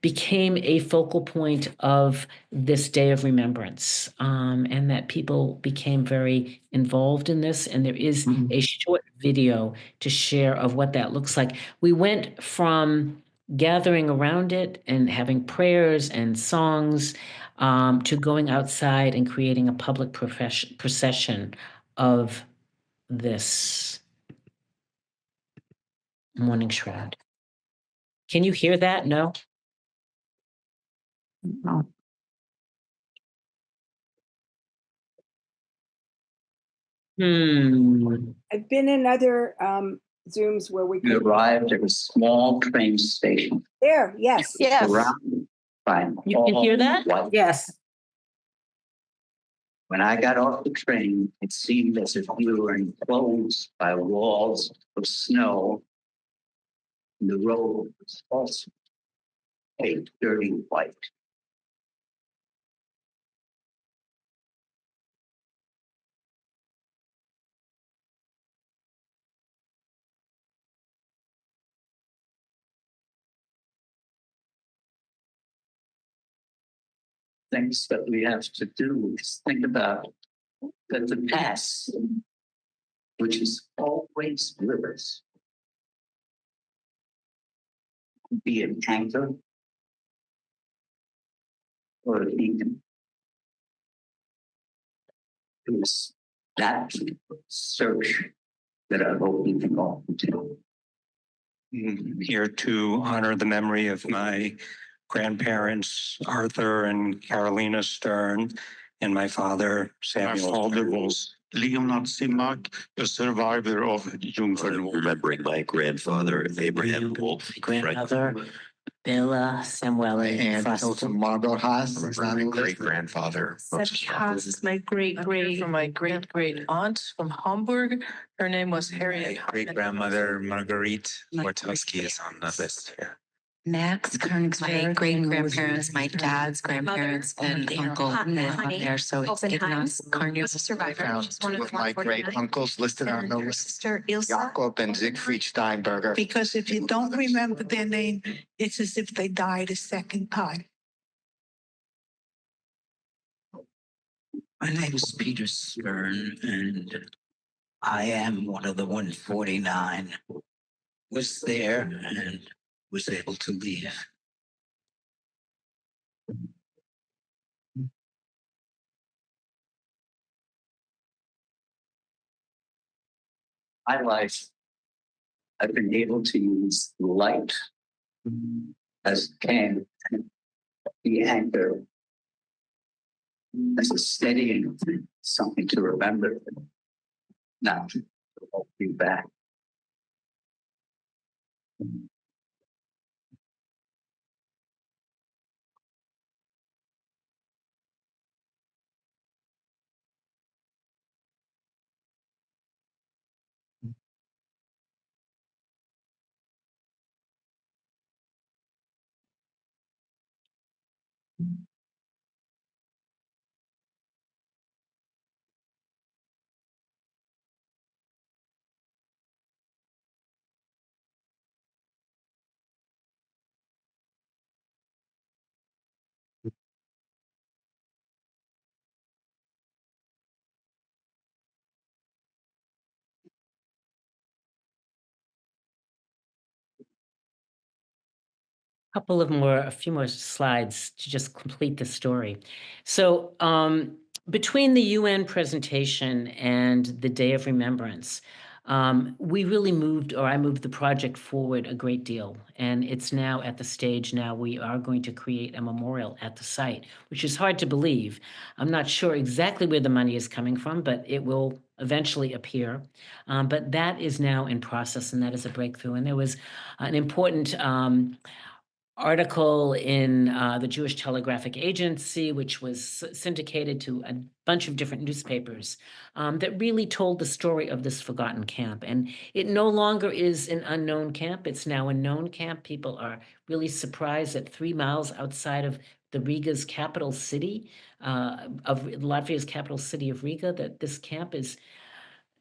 became a focal point of this Day of Remembrance, and that people became very involved in this. And there is a short video to share of what that looks like. We went from gathering around it and having prayers and songs, to going outside and creating a public procession of this mourning shroud. Can you hear that? No? No. I've been in other Zooms where we You could, arrived at a small train station. there, yes. Yes, Surrounded by You can hear all that? white. yes. When I got off the train, it seemed as if we were enclosed by walls of snow. And the road was also a dirty white. Things that we have to do is think about that the past, which is always with us, be an anchor or a beacon. It was that search that I hope we can all do. Here to honor the memory of my grandparents, Arthur and Carolina Stern, and my father, My Samuel. father was Leonard Simak, a survivor of Jungfernwald. Remembering my grandfather, Abraham Wolf. Grandmother, Bella Samueli And Foster. also Margot Haas, My great grandfather. Sebby Haas is my great great from my great great aunt from Hamburg. Her name was Harriet. Great grandmother Marguerite Wartowski is on the list here. Max my great grandparents, my dad's grandparents, and uncle live on there. So it's Ignace Carnier. Was a survivor. Found She's one two of of my great 149. uncles listed on And the her list. sister Ilse. Jacob and Siegfried Steinberger. Because if you don't remember their name, it's as if they died a second time. My name is Peter Stern, and I am one of the 149. Was there and was able to leave. My life, I've been able to use light as can the anchor, as a steadying thing, something to remember, not to hold you back. A few more slides to just complete the story. So between the UN presentation and the Day of Remembrance, we really I moved the project forward a great deal. And it's now at the stage now we are going to create a memorial at the site, which is hard to believe. I'm not sure exactly where the money is coming from, but it will eventually appear. But that is now in process, and that is a breakthrough. And there was an important article in the Jewish Telegraphic Agency, which was syndicated to a bunch of different newspapers, that really told the story of this forgotten camp. And it no longer is an unknown camp. It's now a known camp. People are really surprised that 3 miles outside of the Riga's capital city, of Latvia's capital city of Riga, that this camp is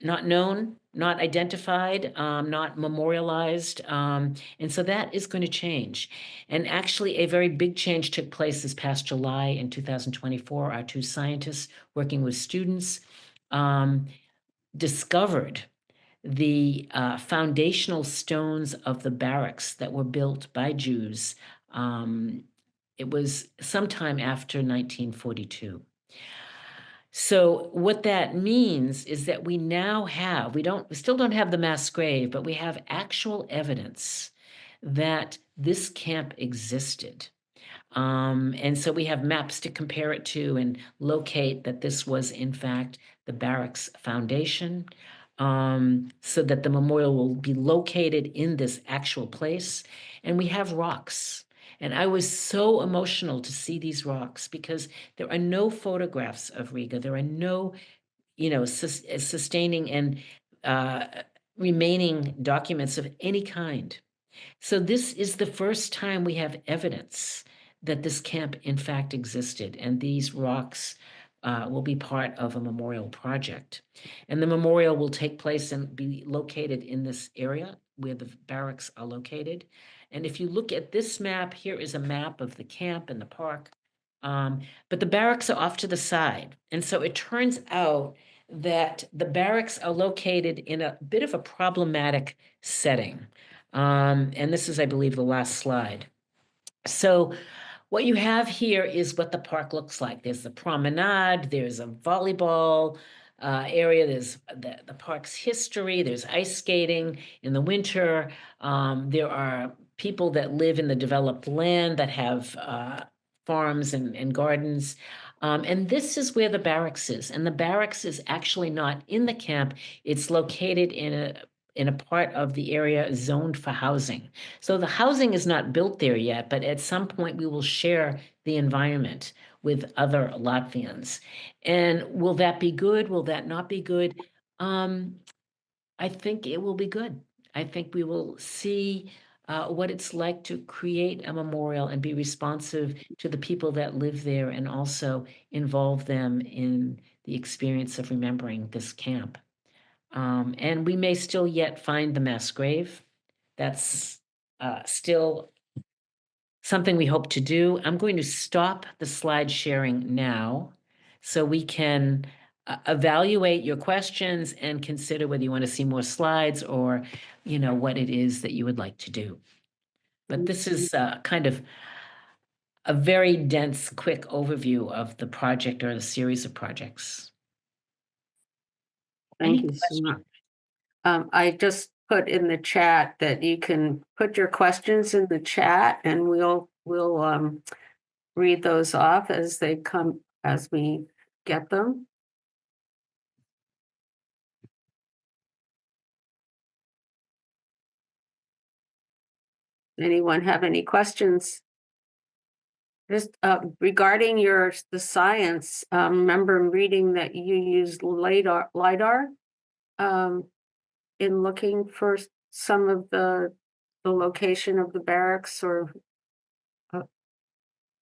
not known, not identified, not memorialized. And so that is going to change. And actually, a very big change took place this past July in 2024. Our two scientists working with students discovered the foundational stones of the barracks that were built by Jews. It was sometime after 1942. So what that means is that we now have, we still don't have the mass grave, but we have actual evidence that this camp existed. And so we have maps to compare it to and locate that this was in fact the barracks foundation, so that the memorial will be located in this actual place. And we have rocks. And I was so emotional to see these rocks because there are no photographs of Riga. There are no, sustaining and remaining documents of any kind. So this is the first time we have evidence that this camp in fact existed, and these rocks will be part of a memorial project. And the memorial will take place and be located in this area where the barracks are located. And if you look at this map, here is a map of the camp and the park. But the barracks are off to the side. And so it turns out that the barracks are located in a bit of a problematic setting. And this is, I believe, the last slide. So what you have here is what the park looks like. There's the promenade, there's a volleyball area, there's the park's history, there's ice skating in the winter. There are people that live in the developed land that have farms and gardens. And this is where the barracks is. And the barracks is actually not in the camp. It's located in a part of the area zoned for housing. So the housing is not built there yet, but at some point we will share the environment with other Latvians. And will that be good? Will that not be good? I think it will be good. I think we will see what it's like to create a memorial and be responsive to the people that live there and also involve them in the experience of remembering this camp. And we may still yet find the mass grave. That's still something we hope to do. I'm going to stop the slide sharing now so we can evaluate your questions and consider whether you want to see more slides or, what it is that you would like to do. But this is kind of a very dense, quick overview of the project or the series of projects. Thank you so much. I just put in the chat that you can put your questions in the chat and we'll read those off as they come, as we get them. Anyone have any questions? Just regarding the science, remember reading that you used LiDAR in looking for some of the location of the barracks or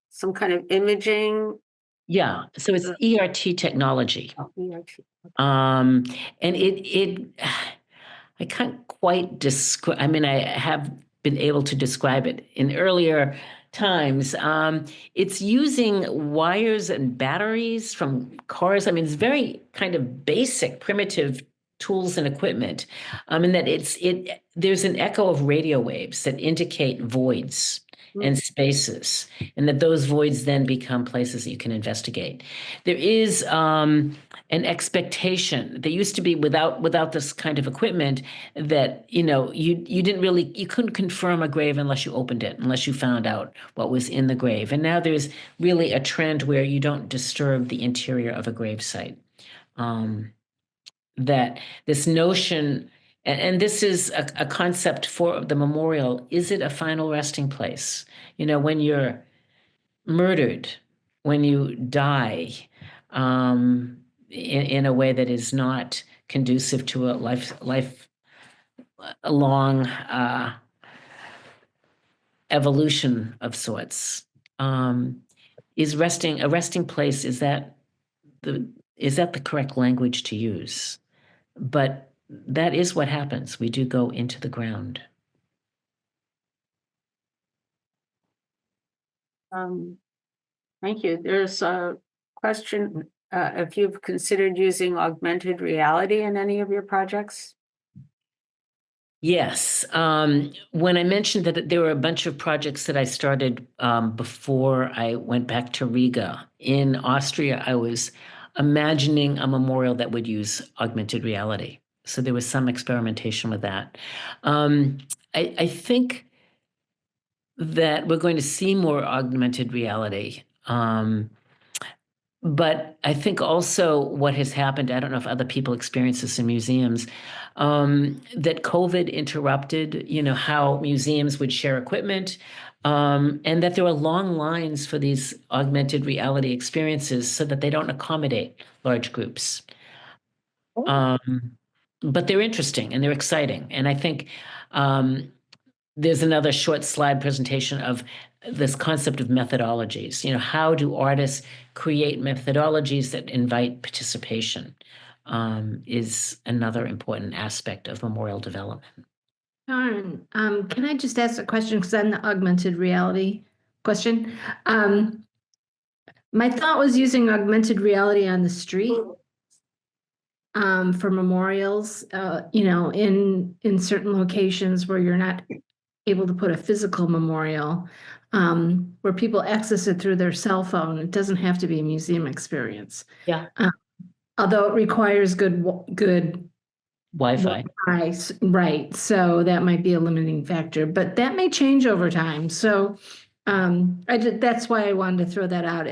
some kind of imaging. Yeah, so it's ERT technology. Oh, ERT. And I can't quite describe, I have been able to describe it in earlier times. It's using wires and batteries from cars. It's very kind of basic, primitive tools and equipment. And that there's an echo of radio waves that indicate voids and spaces, and that those voids then become places that you can investigate. There is an expectation. There used to be without this kind of equipment that you couldn't confirm a grave unless you opened it, unless you found out what was in the grave. And now there's really a trend where you don't disturb the interior of a grave site. That this notion. And this is a concept for the memorial. Is it a final resting place? When you're murdered, when you die in a way that is not conducive to a lifelong evolution of sorts. Is a resting place, is that the correct language to use? But that is what happens. We do go into the ground. Thank you. There's a question, if you've considered using augmented reality in any of your projects? Yes. When I mentioned that there were a bunch of projects that I started before I went back to Riga in Austria, I was imagining a memorial that would use augmented reality. So there was some experimentation with that. I think that we're going to see more augmented reality. But I think also what has happened, I don't know if other people experience this in museums, that COVID interrupted, how museums would share equipment, and that there are long lines for these augmented reality experiences so that they don't accommodate large groups. But they're interesting and they're exciting. And I think there's another short slide presentation of this concept of methodologies. How do artists create methodologies that invite participation is another important aspect of memorial development. Karen, can I just ask a question? Because I'm the augmented reality question. My thought was using augmented reality on the street for memorials, in certain locations where you're not able to put a physical memorial, where people access it through their cell phone. It doesn't have to be a museum experience. Yeah. Although it requires good Wi-Fi. Right. So that might be a limiting factor, but that may change over time. So that's why I wanted to throw that out.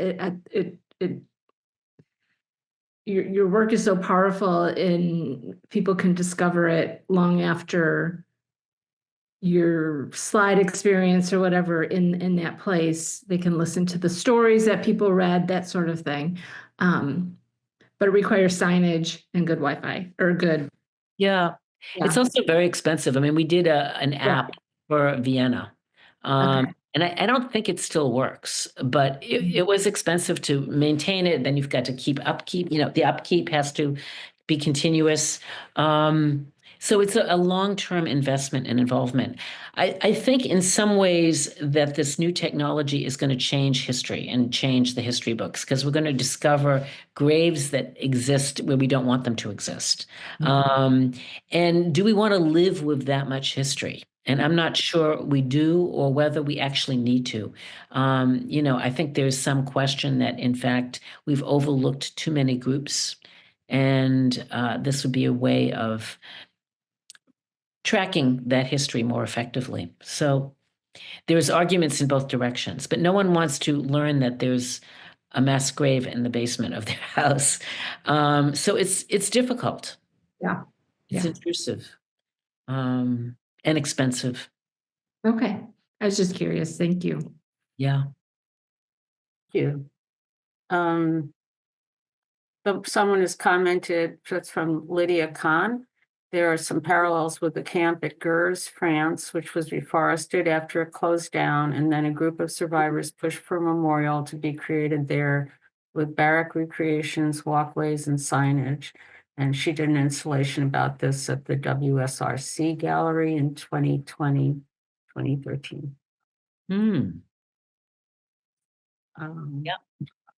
Your work is so powerful, and people can discover it long after your slide experience or whatever in that place. They can listen to the stories that people read, that sort of thing. But it requires signage and good Wi-Fi or good. Yeah. It's also very expensive. I mean, we did an app for Vienna. And I don't think it still works, but it was expensive to maintain it. Then you've got to keep upkeep. The upkeep has to be continuous. So it's a long-term investment and involvement. I think in some ways that this new technology is going to change history and change the history books, because we're going to discover graves that exist where we don't want them to exist. And do we want to live with that much history? And I'm not sure we do, or whether we actually need to. I think there's some question that, in fact, we've overlooked too many groups. And this would be a way of tracking that history more effectively. So there's arguments in both directions, but no one wants to learn that there's a mass grave in the basement of their house. So it's difficult. Yeah. It's intrusive. And expensive. Okay. I was just curious. Thank you. Yeah. Thank you. So someone has commented, just from Lydia Kahn, there are some parallels with the camp at Gurs, France, which was reforested after it closed down, and then a group of survivors pushed for a memorial to be created there with barrack recreations, walkways, and signage. And she did an installation about this at the WSRC Gallery in 2020, 2013. Yeah.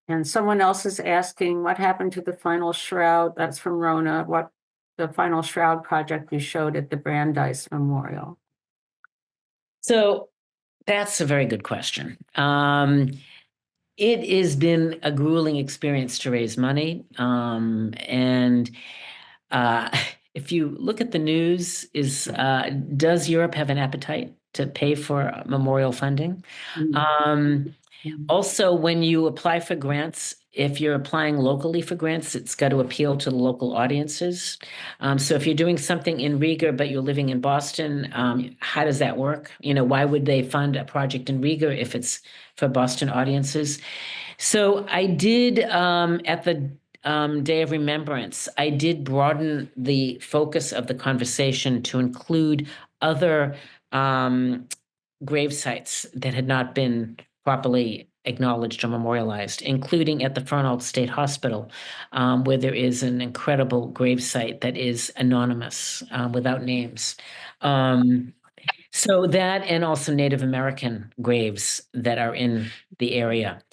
And someone else is asking what happened to the final shroud. That's from Rona. What the final shroud project you showed at the Brandeis Memorial? So that's a very good question. It has been a grueling experience to raise money. And if you look at the news, does Europe have an appetite to pay for memorial funding? Also, when you apply for grants, if you're applying locally for grants, it's got to appeal to the local audiences. So if you're doing something in Riga, but you're living in Boston, how does that work? Why would they fund a project in Riga if it's for Boston audiences? So I did, at the Day of Remembrance, I did broaden the focus of the conversation to include other grave sites that had not been properly acknowledged or memorialized, including at the Fernald State Hospital, where there is an incredible grave site that is anonymous, without names. So that, and also Native American graves that are in the area.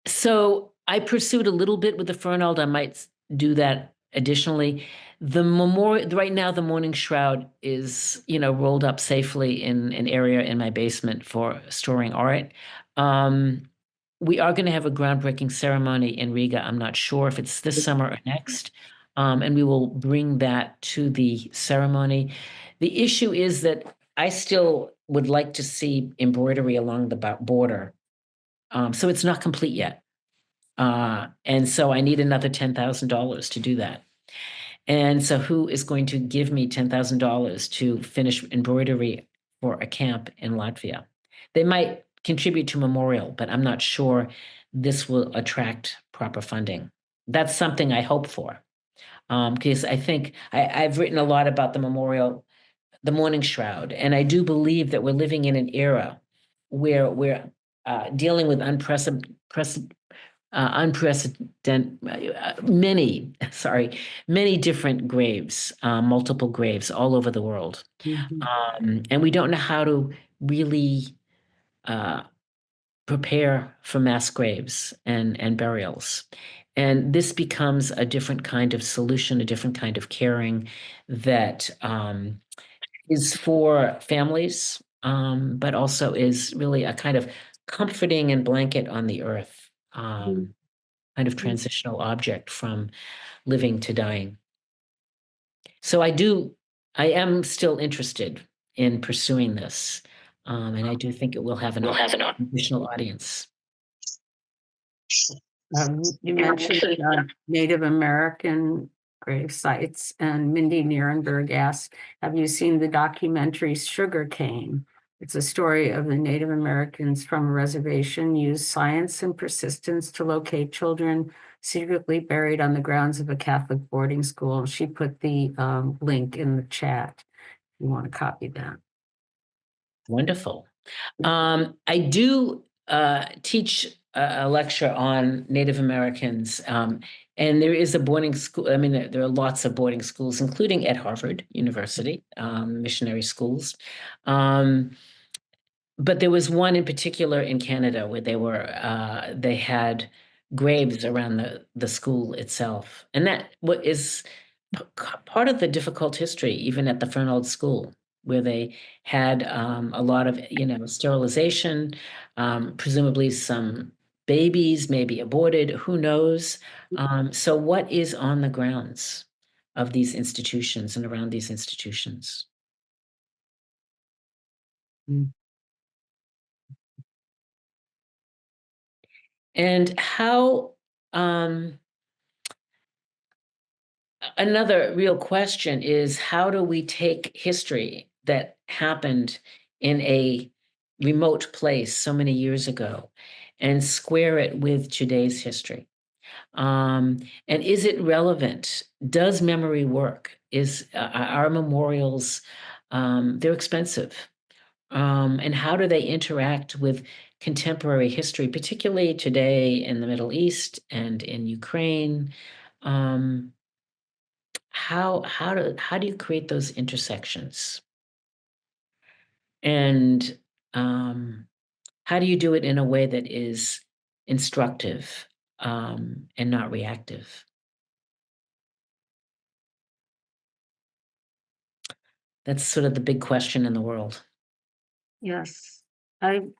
So I pursued a little bit with the Fernald. I might do that additionally. The memorial, right now, the mourning shroud is, rolled up safely in an area in my basement for storing art. We are going to have a groundbreaking ceremony in Riga. I'm not sure if it's this summer or next. And we will bring that to the ceremony. The issue is that I still would like to see embroidery along the border. So it's not complete yet. And so I need another $10,000 to do that. And so who is going to give me $10,000 to finish embroidery for a camp in Latvia? They might contribute to memorial, but I'm not sure this will attract proper funding. That's something I hope for. Because I think I've written a lot about the memorial, the mourning shroud, and I do believe that we're living in an era where we're dealing with many different graves, multiple graves all over the world. And we don't know how to really prepare for mass graves and burials. And this becomes a different kind of solution, a different kind of caring that is for families, but also is really a kind of comforting and blanket on the earth, kind of transitional object from living to dying. So I am still interested in pursuing this, and I do think it will have an additional audience. You mentioned Native American grave sites, and Mindy Nierenberg asked, have you seen the documentary Sugar Cane? It's a story of the Native Americans from a reservation use science and persistence to locate children secretly buried on the grounds of a Catholic boarding school. She put the link in the chat. If you want to copy that. Wonderful. I do teach a lecture on Native Americans, and there is a boarding school. I mean, there are lots of boarding schools, including at Harvard University, missionary schools. But there was one in particular in Canada where they had graves around the school itself, and that is part of the difficult history, even at the Fernald School, where they had a lot of sterilization, presumably some babies maybe aborted, who knows. So what is on the grounds of these institutions and around these institutions? And how, another real question is, how do we take history that happened in a remote place so many years ago and square it with today's history? And is it relevant? Does memory work? Are memorials, they're expensive. And how do they interact with contemporary history, particularly today in the Middle East and in Ukraine? How do you create those intersections? And how do you do it in a way that is instructive and not reactive? That's sort of the big question in the world. Yes, I'm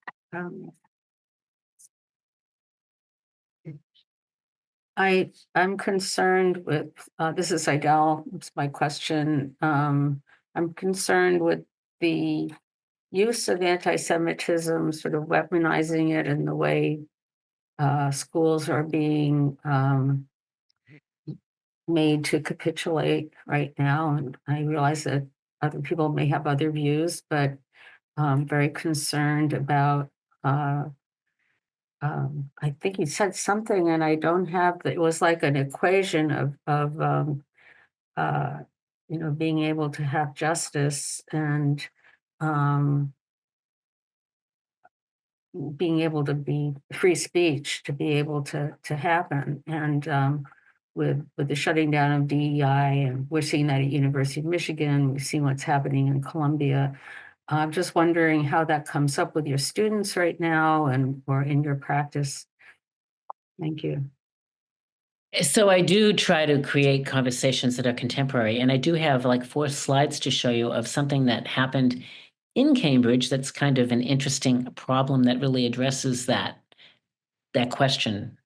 concerned with, this is Idel, it's my question. I'm concerned with the use of anti-Semitism, sort of weaponizing it in the way schools are being made to capitulate right now. And I realize that other people may have other views, but I'm very concerned about I think he said something, and I don't have it was like an equation of being able to have justice and being able to be free speech to be able to happen. And with the shutting down of DEI, and we're seeing that at University of Michigan, we've seen what's happening in Columbia. I'm just wondering how that comes up with your students right now or in your practice. Thank you. So I do try to create conversations that are contemporary, and I do have like 4 slides to show you of something that happened in Cambridge that's kind of an interesting problem that really addresses that question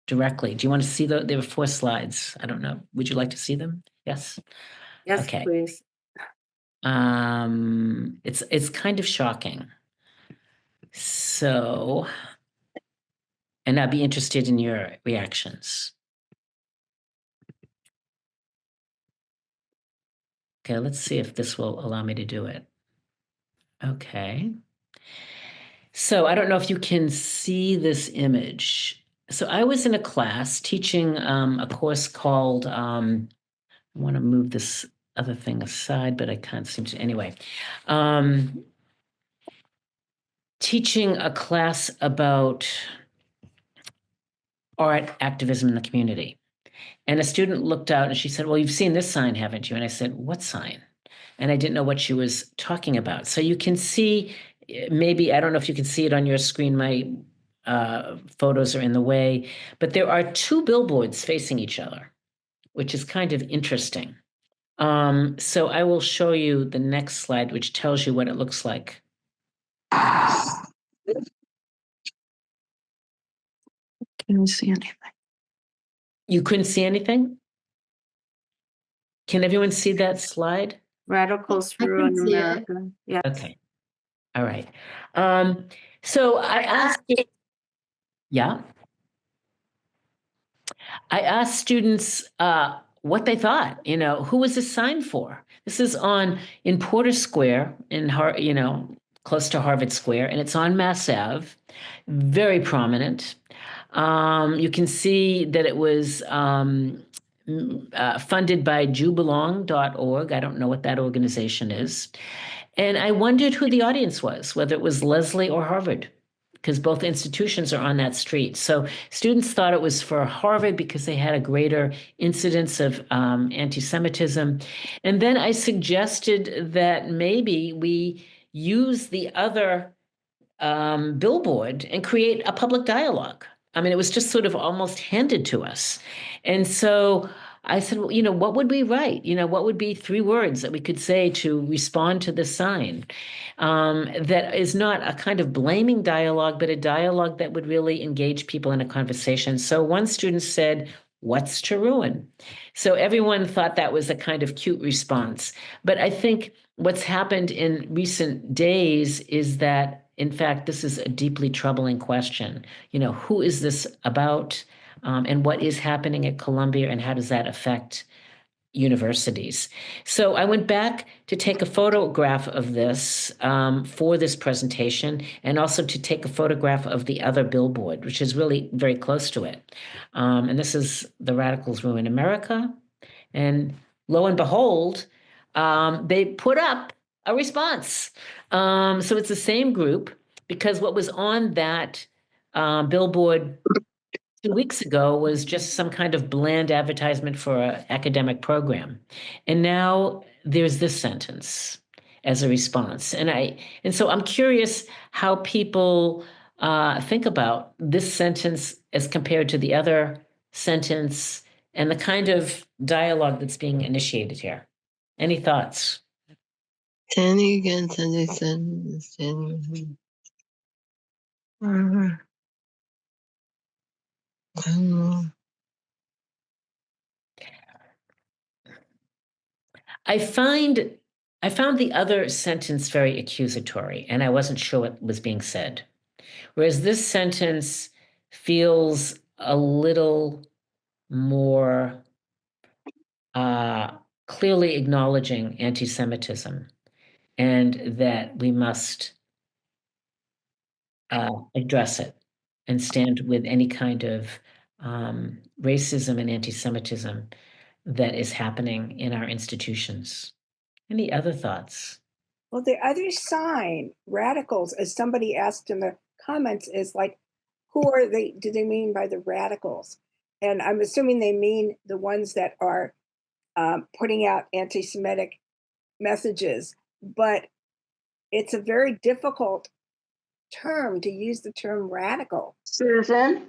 directly. Do you want to see there were 4 slides? I don't know. Would you like to see them? Yes. Yes, Okay. please. It's kind of shocking. So, and I'd be interested in your reactions. Okay, let's see if this will allow me to do it. Okay. So I don't know if you can see this image. So I was in a class teaching a course called, I want to move this other thing aside, but I can't seem to, anyway. Teaching a class about art activism in the community. And a student looked out and she said, well, you've seen this sign, haven't you? And I said, what sign? And I didn't know what she was talking about. So you can see, maybe, I don't know if you can see it on your screen, my photos are in the way, but there are 2 billboards facing each other, which is kind of interesting. So I will show you the next slide, which tells you what it looks like. Can you see anything? You couldn't see anything? Can everyone see that slide? Radicals I ruin can see it. America. Yeah. Okay. All right. So I asked, yeah. I asked students what they thought, who was this sign for? This is in Porter Square close to Harvard Square, and it's on Mass Ave, very prominent. You can see that it was funded by JewBelong.org. I don't know what that organization is. And I wondered who the audience was, whether it was Leslie or Harvard, because both institutions are on that street. So students thought it was for Harvard because they had a greater incidence of anti-Semitism. And then I suggested that maybe we use the other billboard and create a public dialogue. I mean, it was just sort of almost handed to us. And so I said, well, what would we write? What would be 3 words that we could say to respond to the sign that is not a kind of blaming dialogue, but a dialogue that would really engage people in a conversation. So one student said, what's to ruin? So everyone thought that was a kind of cute response. But I think what's happened in recent days is that, in fact, this is a deeply troubling question. Who is this about? And what is happening at Columbia, and how does that affect universities? So I went back to take a photograph of this for this presentation, and also to take a photograph of the other billboard, which is really very close to it. And this is The Radicals Ruin America. And lo and behold, they put up a response. So it's the same group, because what was on that billboard 2 weeks ago was just some kind of bland advertisement for an academic program. And now there's this sentence as a response. And so I'm curious how people think about this sentence as compared to the other sentence and the kind of dialogue that's being initiated here. Any thoughts? Standing against standing. I found the other sentence very accusatory, and I wasn't sure what was being said. Whereas this sentence feels a little more clearly acknowledging anti-Semitism, and that we must address it and stand with any kind of racism and anti-Semitism that is happening in our institutions. Any other thoughts? Well, the other sign, radicals, as somebody asked in the comments, is like, who are they? Do they mean by the radicals? And I'm assuming they mean the ones that are putting out anti-Semitic messages. But it's a very difficult term to use, the term radical. Susan?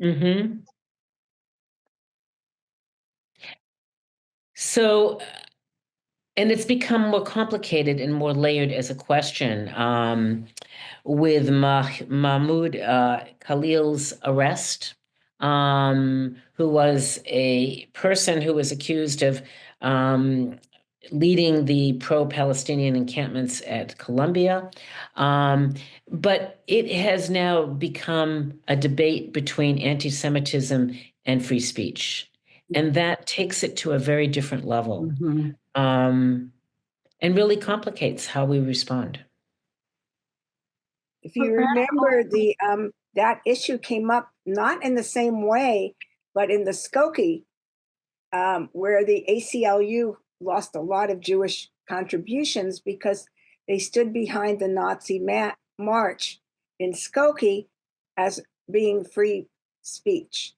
Mm-hmm. So, and it's become more complicated and more layered as a question. With Mahmoud Khalil's arrest, who was a person who was accused of leading the pro-Palestinian encampments at Columbia. But it has now become a debate between anti-Semitism and free speech. And that takes it to a very different level, and really complicates how we respond. If you remember, that issue came up not in the same way, but in the Skokie, where the ACLU lost a lot of Jewish contributions because they stood behind the Nazi march in Skokie as being free speech.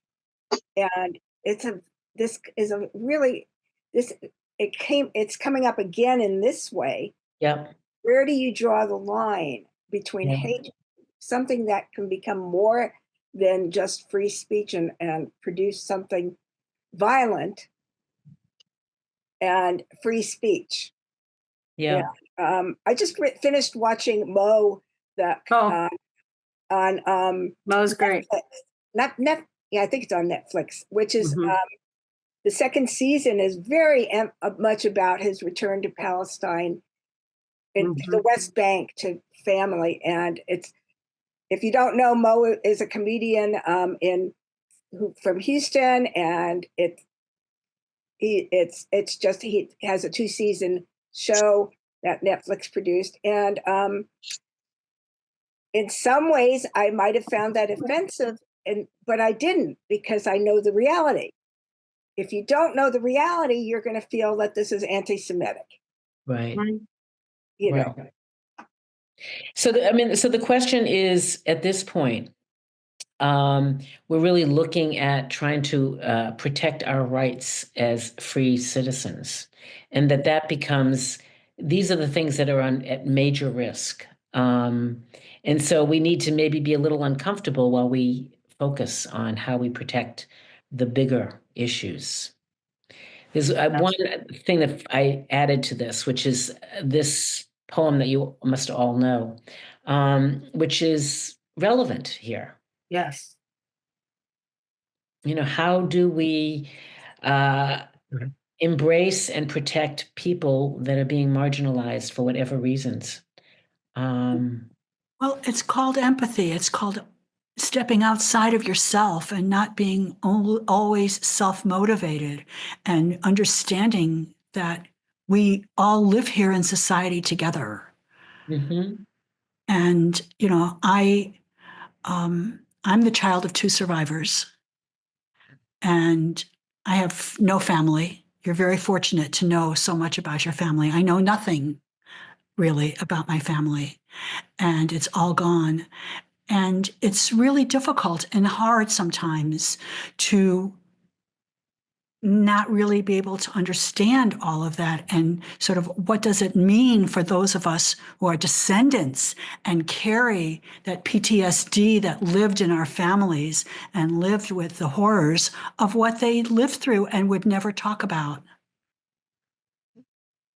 And it's coming up again in this way. Yep. Where do you draw the line between hate, something that can become more than just free speech and produce something violent, and free speech? Yeah. I just finished watching Mo, on Mo's great. Netflix. I think it's on Netflix, which is the second season is very much about his return to Palestine, in the West Bank, to family. And if you don't know, Mo is a comedian from Houston, and he has a 2-season show that Netflix produced. And in some ways I might have found that offensive, but I didn't, because I know the reality. If you don't know the reality, you're going to feel that this is anti-Semitic. Right. You know. So the question is, at this point, we're really looking at trying to protect our rights as free citizens, and that becomes, these are the things that are at major risk. And so we need to maybe be a little uncomfortable while we focus on how we protect the bigger issues. There's one thing that I added to this, which is this poem that you must all know, which is relevant here. Yes. You know, how do we embrace and protect people that are being marginalized for whatever reasons? Well, it's called empathy. It's called stepping outside of yourself and not being always self-motivated, and understanding that we all live here in society together. And, you know, I'm the child of 2 survivors, and I have no family. You're very fortunate to know so much about your family. I know nothing really about my family, and it's all gone. And it's really difficult and hard sometimes to not really be able to understand all of that, and sort of what does it mean for those of us who are descendants and carry that PTSD that lived in our families and lived with the horrors of what they lived through and would never talk about.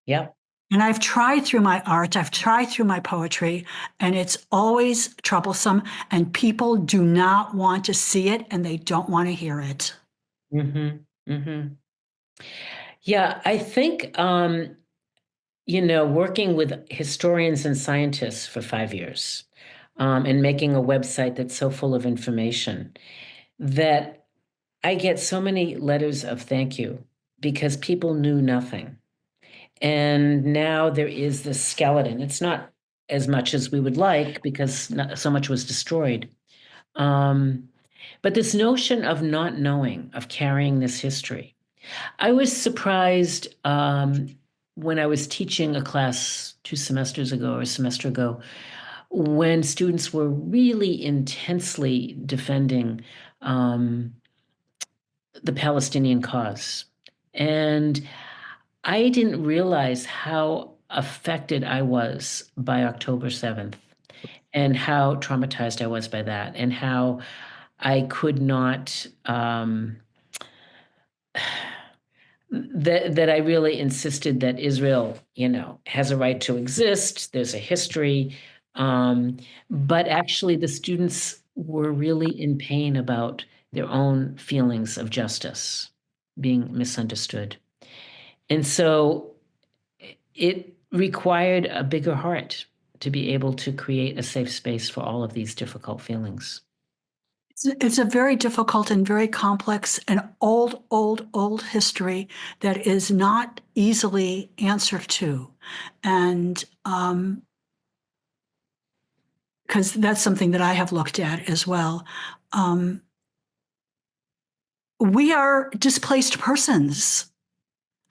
Yep. And I've tried through my art, I've tried through my poetry, and it's always troublesome, and people do not want to see it, and they don't want to hear it. Yeah, I think, working with historians and scientists for 5 years, and making a website that's so full of information, that I get so many letters of thank you because people knew nothing. And now there is this skeleton. It's not as much as we would like because so much was destroyed. But this notion of not knowing, of carrying this history. I was surprised when I was teaching a class 2 semesters ago or a semester ago, when students were really intensely defending the Palestinian cause. And I didn't realize how affected I was by October 7th, and how traumatized I was by that, and how I could not, that I really insisted that Israel, has a right to exist. There's a history. But actually the students were really in pain about their own feelings of justice being misunderstood. And so it required a bigger heart to be able to create a safe space for all of these difficult feelings. It's a very difficult and very complex and old history that is not easily answered to. And because that's something that I have looked at as well. We are displaced persons.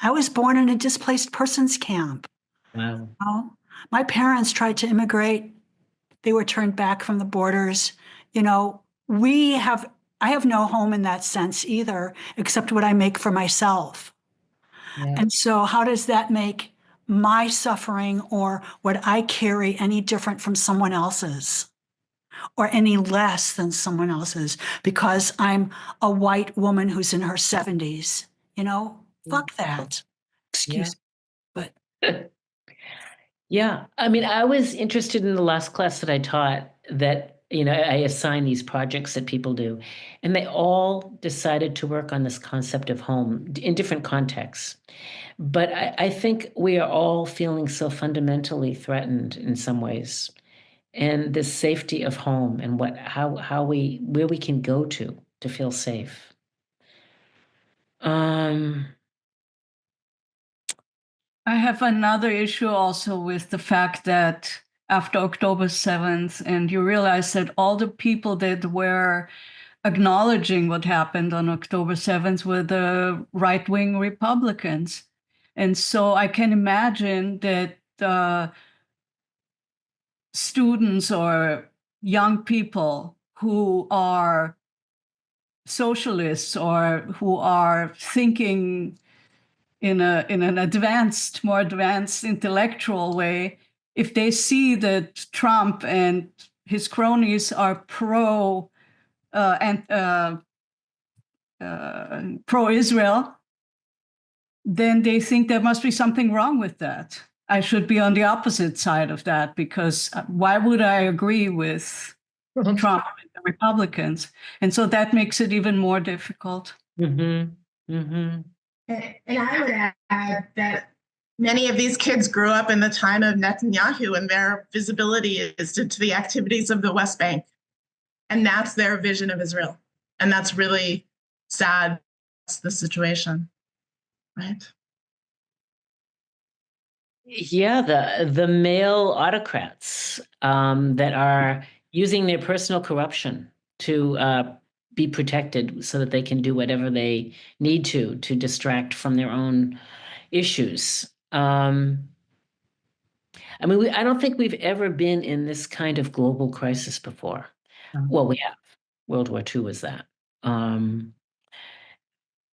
I was born in a displaced persons camp. Wow. My parents tried to immigrate. They were turned back from the borders. I have no home in that sense either, except what I make for myself. Yeah. And so how does that make my suffering or what I carry any different from someone else's or any less than someone else's because I'm a white woman who's in her 70s? Fuck that. Excuse me, but. Yeah. I mean, I was interested in the last class that I taught that, I assign these projects that people do, and they all decided to work on this concept of home in different contexts. But I think we are all feeling so fundamentally threatened in some ways. And the safety of home and where we can go to feel safe. I have another issue also with the fact that after October 7th, and you realize that all the people that were acknowledging what happened on October 7th were the right-wing Republicans. And so I can imagine that students or young people who are socialists or who are thinking in an more advanced intellectual way, if they see that Trump and his cronies are pro-Israel, then they think there must be something wrong with that. I should be on the opposite side of that, because why would I agree with Trump and the Republicans? And so that makes it even more difficult. Mm-hmm. Mm-hmm. And I would add that many of these kids grew up in the time of Netanyahu, and their visibility is due to the activities of the West Bank. And that's their vision of Israel. And that's really sad. That's the situation, right? Yeah, the male autocrats that are using their personal corruption to be protected so that they can do whatever they need to distract from their own issues. I mean, I don't think we've ever been in this kind of global crisis before. Well, we have. World War II was that.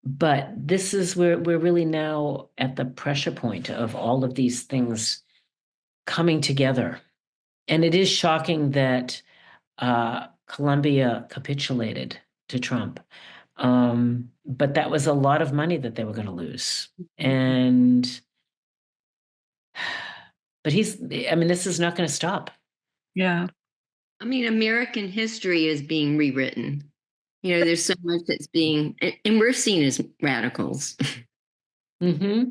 But this is where we're really now at the pressure point of all of these things coming together. And it is shocking that Colombia capitulated to Trump. But that was a lot of money that they were going to lose. But this is not going to stop. Yeah. I mean, American history is being rewritten. There's so much that's being, and we're seen as radicals. Mm-hmm.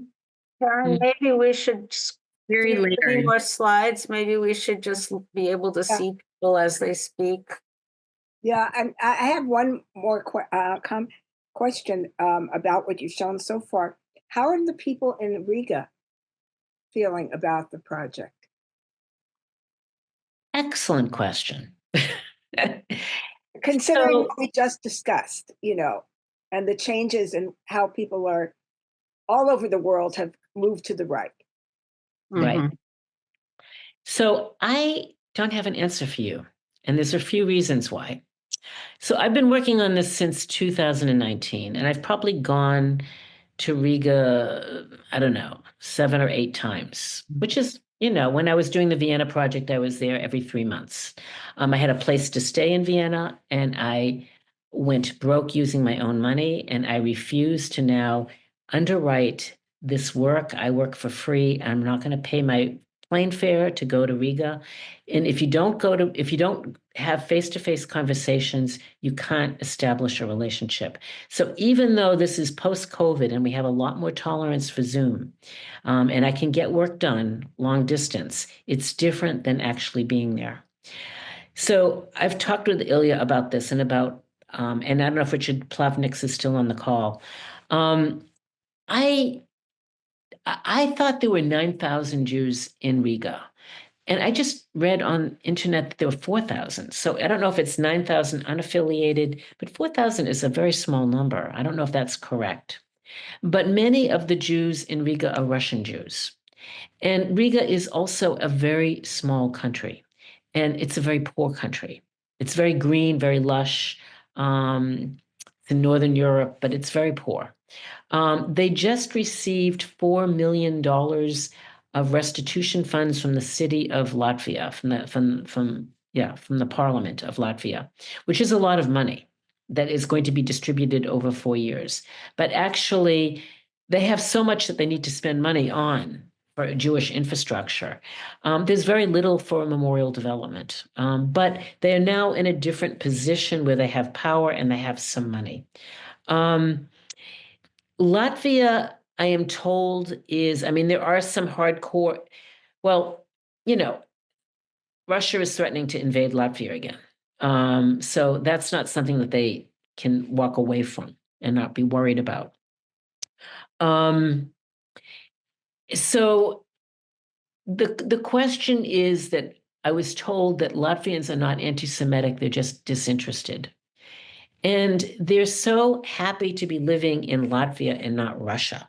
Karen, maybe we should Very do layered. 3 more slides. Maybe we should just be able to see people as they speak. Yeah, and I have one more question about what you've shown so far. How are the people in Riga feeling about the project? Excellent question. Considering what we just discussed, and the changes in how people are all over the world have moved to the right. Right. Mm-hmm. So I don't have an answer for you. And there's a few reasons why. So I've been working on this since 2019, and I've probably gone to Riga, 7 or 8 times, which is, when I was doing the Vienna project, I was there every 3 months. I had a place to stay in Vienna, and I went broke using my own money, and I refuse to now underwrite this work. I work for free. I'm not going to pay my plane fare to go to Riga. And if you don't have face-to-face conversations, you can't establish a relationship. So even though this is post-COVID and we have a lot more tolerance for Zoom, and I can get work done long distance, it's different than actually being there. So I've talked with Ilya about this and about, and I don't know if Richard Plavniks is still on the call. I thought there were 9,000 Jews in Riga. And I just read on internet that there were 4,000. So I don't know if it's 9,000 unaffiliated, but 4,000 is a very small number. I don't know if that's correct. But many of the Jews in Riga are Russian Jews. And Riga is also a very small country. And it's a very poor country. It's very green, very lush. It's in Northern Europe, but it's very poor. They just received $4 million of restitution funds from the city of Latvia, from the parliament of Latvia, which is a lot of money that is going to be distributed over 4 years. But actually, they have so much that they need to spend money on for Jewish infrastructure. There's very little for memorial development, but they are now in a different position where they have power and they have some money. Latvia, I am told, there are some hardcore, Russia is threatening to invade Latvia again. So that's not something that they can walk away from and not be worried about. So the question is that I was told that Latvians are not anti-Semitic, they're just disinterested. And they're so happy to be living in Latvia and not Russia.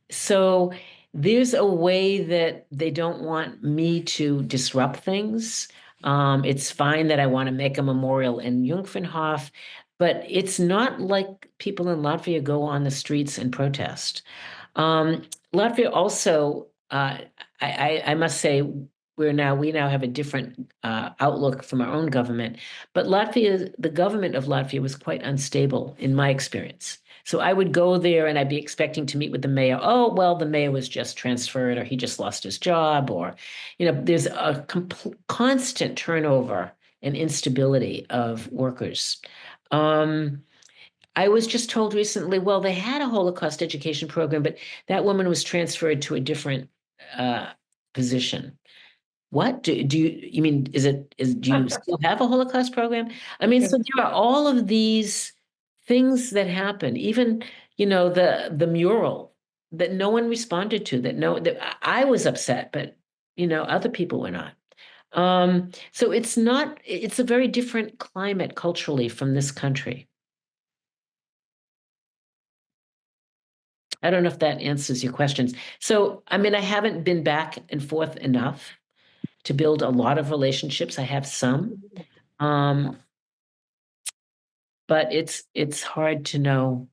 So there's a way that they don't want me to disrupt things. It's fine that I want to make a memorial in Jungfernhof, but it's not like people in Latvia go on the streets and protest. Latvia also, I must say, we now have a different outlook from our own government, but the government of Latvia was quite unstable in my experience. So I would go there and I'd be expecting to meet with the mayor. Oh, well, the mayor was just transferred, or he just lost his job, or, there's a constant turnover and instability of workers. I was just told recently, well, they had a Holocaust education program, but that woman was transferred to a different position. What do you mean? Do you still have a Holocaust program? So there are all of these things that happen. Even, the mural that no one responded to. That I was upset, but other people were not. So it's a very different climate culturally from this country. I don't know if that answers your questions. So, I haven't been back and forth enough to build a lot of relationships. I have some, but it's hard to know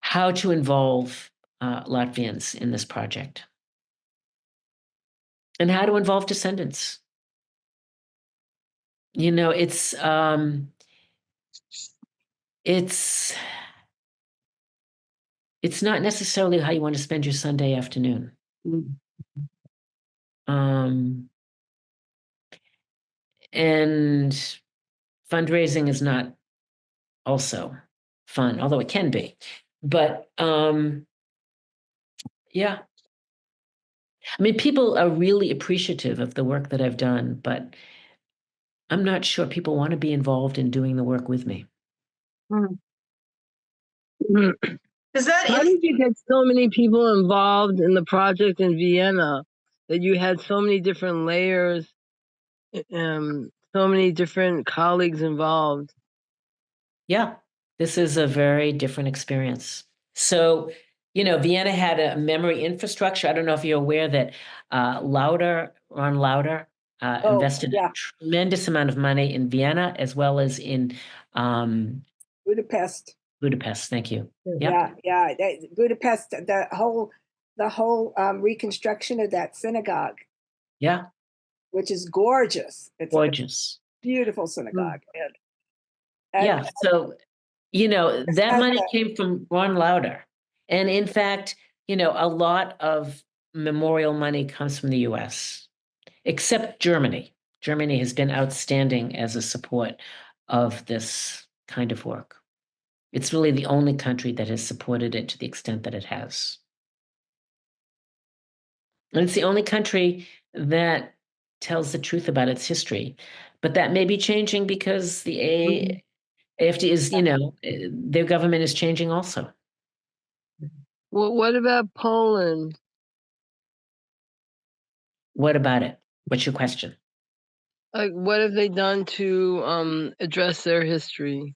how to involve Latvians in this project and how to involve descendants. It's not necessarily how you want to spend your Sunday afternoon. And fundraising is not also fun, although it can be. But yeah. People are really appreciative of the work that I've done, but I'm not sure people want to be involved in doing the work with me. How did you get so many people involved in the project in Vienna, that you had so many different layers, so many different colleagues involved? Yeah, this is a very different experience. So, Vienna had a memory infrastructure. I don't know if you're aware that Ron Lauder invested a tremendous amount of money in Vienna as well as in Budapest. Budapest, thank you. Yeah. Budapest, the whole reconstruction of that synagogue. Yeah. Which is gorgeous. It's gorgeous. beautiful synagogue. And Yeah, so, that has money a- came from Ron Lauder. And in fact, a lot of memorial money comes from the US, except Germany. Germany has been outstanding as a support of this kind of work. It's really the only country that has supported it to the extent that it has. And it's the only country that tells the truth about its history. But that may be changing because the AFD is, their government is changing also. Well, what about Poland? What about it? What's your question? Like, what have they done to address their history?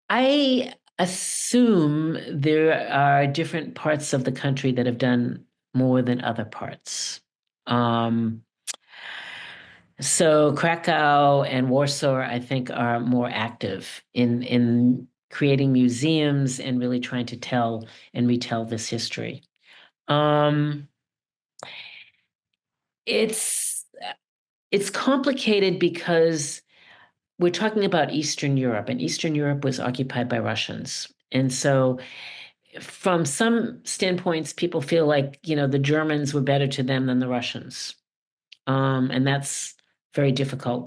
I assume there are different parts of the country that have done more than other parts. So Krakow and Warsaw, I think, are more active in creating museums and really trying to tell and retell this history. It's complicated because we're talking about Eastern Europe, and Eastern Europe was occupied by Russians. And so from some standpoints, people feel like, the Germans were better to them than the Russians. And that's very difficult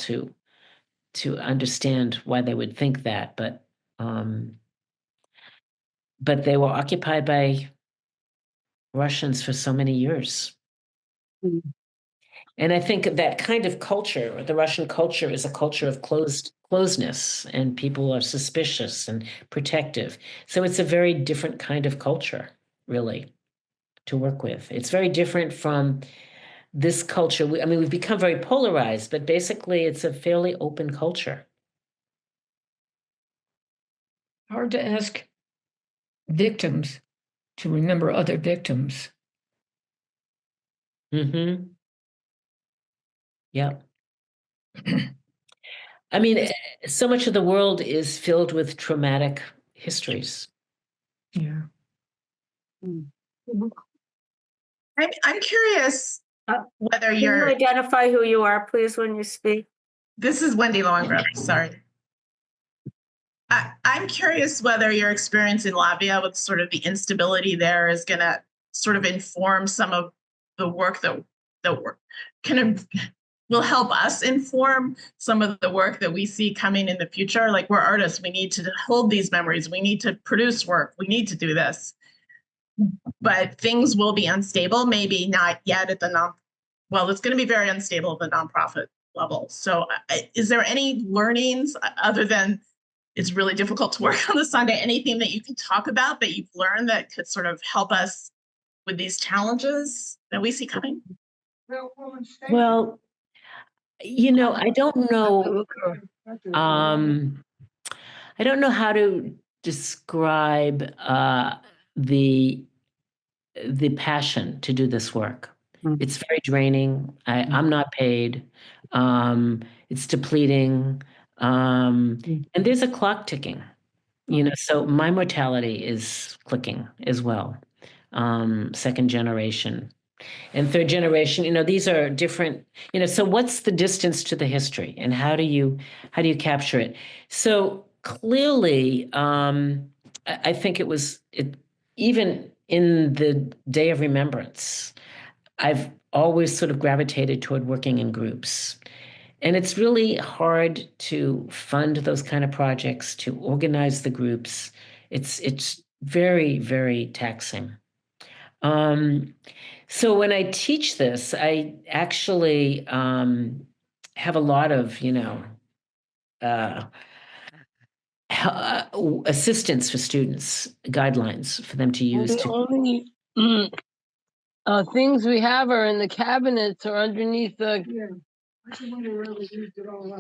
to understand why they would think that, but they were occupied by Russians for so many years. And I think that kind of culture, the Russian culture, is a culture of closeness, and people are suspicious and protective. So it's a very different kind of culture, really, to work with. It's very different from this culture. We've become very polarized, but basically it's a fairly open culture. Hard to ask victims to remember other victims. Mm-hmm. Yeah. So much of the world is filled with traumatic histories. Yeah. I'm curious whether Can you you're. identify who you are, please, when you speak? This is Wendy Longrove. Sorry. I'm curious whether your experience in Latvia with sort of the instability there is going to sort of inform some of the work that will help us inform some of the work that we see coming in the future. Like, we're artists, we need to hold these memories, we need to produce work, we need to do this. But things will be unstable, maybe not yet at the it's going to be very unstable at the nonprofit level. So is there any learnings other than it's really difficult to work on the Sunday, anything that you can talk about that you've learned that could sort of help us with these challenges that we see coming? Well, I don't know. I don't know how to describe the passion to do this work. It's very draining. I'm not paid. It's depleting. And there's a clock ticking, so my mortality is clicking as well. Second generation and third generation, these are different, so what's the distance to the history, and how do you capture it? So clearly, I think even in the Day of Remembrance, I've always sort of gravitated toward working in groups. And it's really hard to fund those kind of projects, to organize the groups. It's very, very taxing. So when I teach this, I actually have a lot of, assistance for students, guidelines for them to use. The only things we have are in the cabinets or underneath the.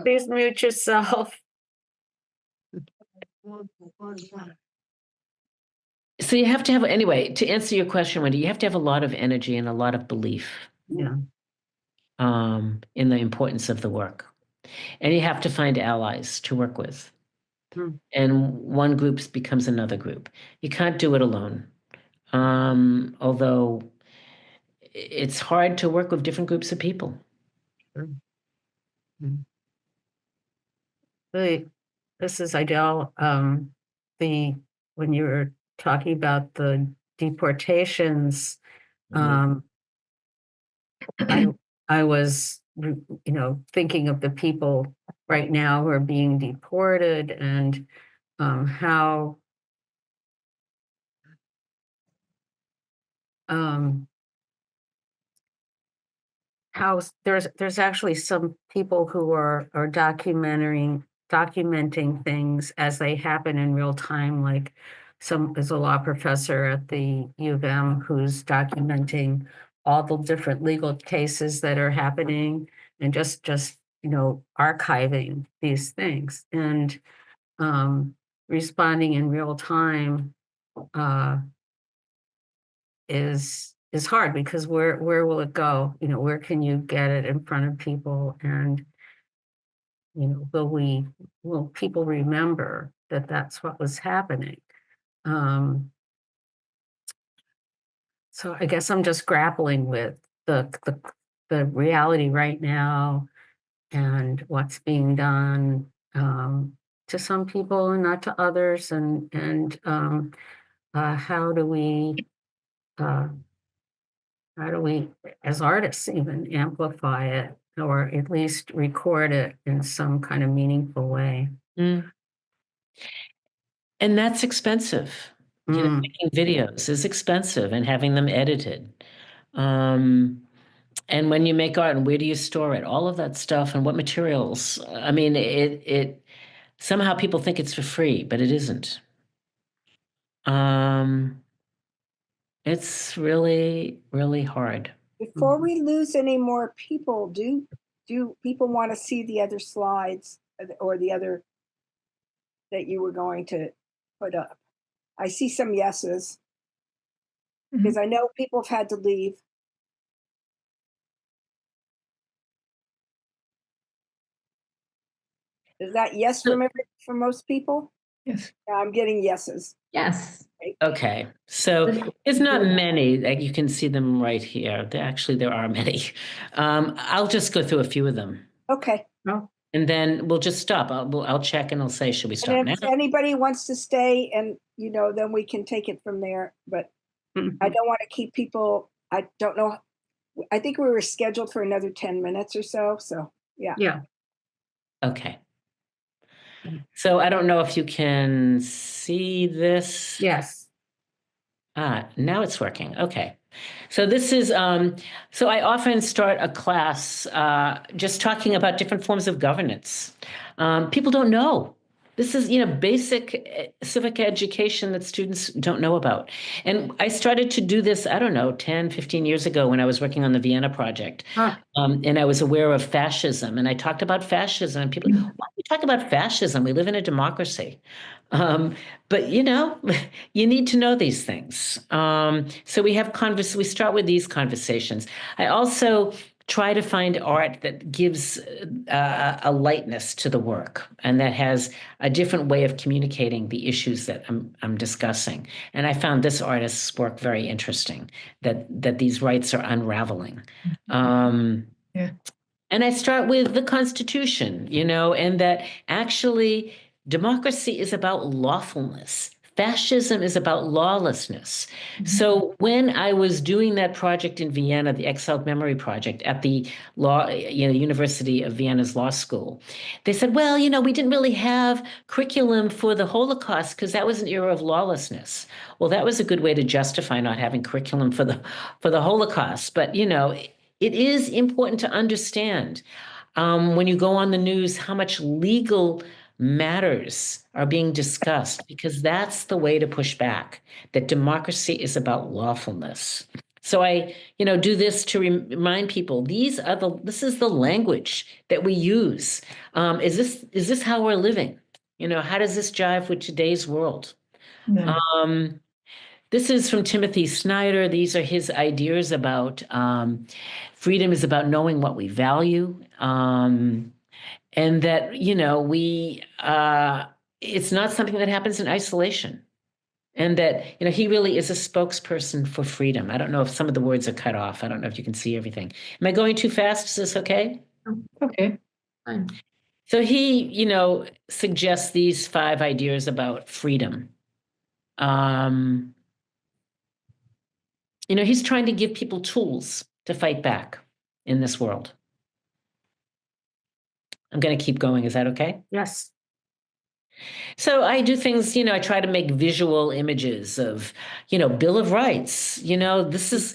Please mute yourself. So you have to have, anyway, to answer your question, Wendy, you have to have a lot of energy and a lot of belief in the importance of the work. And you have to find allies to work with. And one group becomes another group. You can't do it alone. Although it's hard to work with different groups of people. This is Idell. When you were talking about the deportations, I was, thinking of the people right now who are being deported and how there's actually some people who are documenting things as they happen in real time. Like there's a law professor at the U of M who's documenting all the different legal cases that are happening and just archiving these things and responding in real time is hard because where will it go? Where can you get it in front of people? And, will people remember that that's what was happening? So I guess I'm just grappling with the reality right now and what's being done to some people and not to others. And how do we, as artists, even amplify it or at least record it in some kind of meaningful way? And that's expensive. Making videos is expensive and having them edited. And when you make art, and where do you store it? All of that stuff and what materials. I mean, it somehow people think it's for free, but it isn't. It's really, really hard. Before we lose any more people, do people want to see the other slides or the other that you were going to put up? I see some yeses because I know people have had to leave. Is that yes for most people? Yes. Yeah, I'm getting yeses. Yes. Okay, so it's not many. Like you can see them right here. There are many. I'll just go through a few of them. Okay. And then we'll just stop. I'll check and I'll say, should we stop And now? if anybody wants to stay and, then we can take it from there. But I don't want to keep people, I don't know. I think we were scheduled for another 10 minutes or so. So, yeah. Yeah. Okay. So I don't know if you can see this. Yes. Now it's working. Okay. So this is, so I often start a class just talking about different forms of governance. People don't know. This is, basic civic education that students don't know about. And I started to do this, 10, 15 years ago when I was working on the Vienna Project. And I was aware of fascism. And I talked about fascism. And people, why do you talk about fascism? We live in a democracy. But, you need to know these things. So we start with these conversations. I also try to find art that gives a lightness to the work and that has a different way of communicating the issues that I'm discussing. And I found this artist's work very interesting, that these rights are unraveling. And I start with the Constitution, and that actually democracy is about lawfulness. Fascism is about lawlessness. So when I was doing that project in Vienna, the Exiled Memory Project at the University of Vienna's law school, they said, well, we didn't really have curriculum for the Holocaust because that was an era of lawlessness. Well, that was a good way to justify not having curriculum for the Holocaust. But, it is important to understand when you go on the news how much legal matters are being discussed, because that's the way to push back, that democracy is about lawfulness. So I, do this to remind people, this is the language that we use. Is this how we're living? How does this jive with today's world? This is from Timothy Snyder. These are his ideas about freedom is about knowing what we value. And that, it's not something that happens in isolation. And that, he really is a spokesperson for freedom. I don't know if some of the words are cut off. I don't know if you can see everything. Am I going too fast? Is this okay? Okay. Fine. So he, suggests these 5 ideas about freedom. He's trying to give people tools to fight back in this world. I'm going to keep going. Is that okay? Yes. So I do things, I try to make visual images of, Bill of Rights. This is,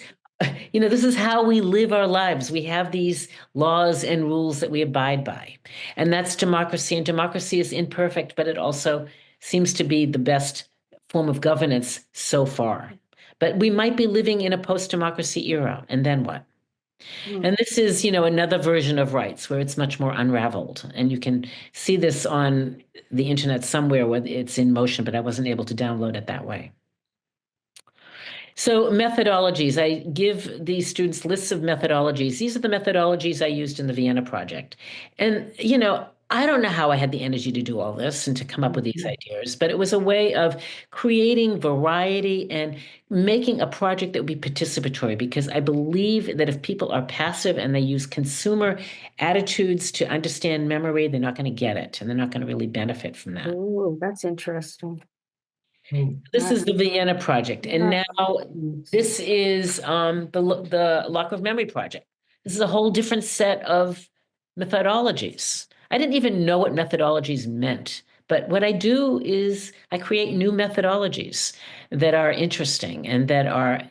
this is how we live our lives. We have these laws and rules that we abide by. And that's democracy. And democracy is imperfect, but it also seems to be the best form of governance so far. But we might be living in a post-democracy era. And then what? And this is, another version of rights where it's much more unraveled. And you can see this on the internet somewhere where it's in motion, but I wasn't able to download it that way. So methodologies, I give these students lists of methodologies. These are the methodologies I used in the Vienna project. And, I don't know how I had the energy to do all this and to come up with these ideas, but it was a way of creating variety and making a project that would be participatory, because I believe that if people are passive and they use consumer attitudes to understand memory, they're not going to get it and they're not going to really benefit from that. Oh, that's interesting. This is the Vienna project. And now this is the Lock of Memory project. This is a whole different set of methodologies. I didn't even know what methodologies meant, but what I do is I create new methodologies that are interesting and that are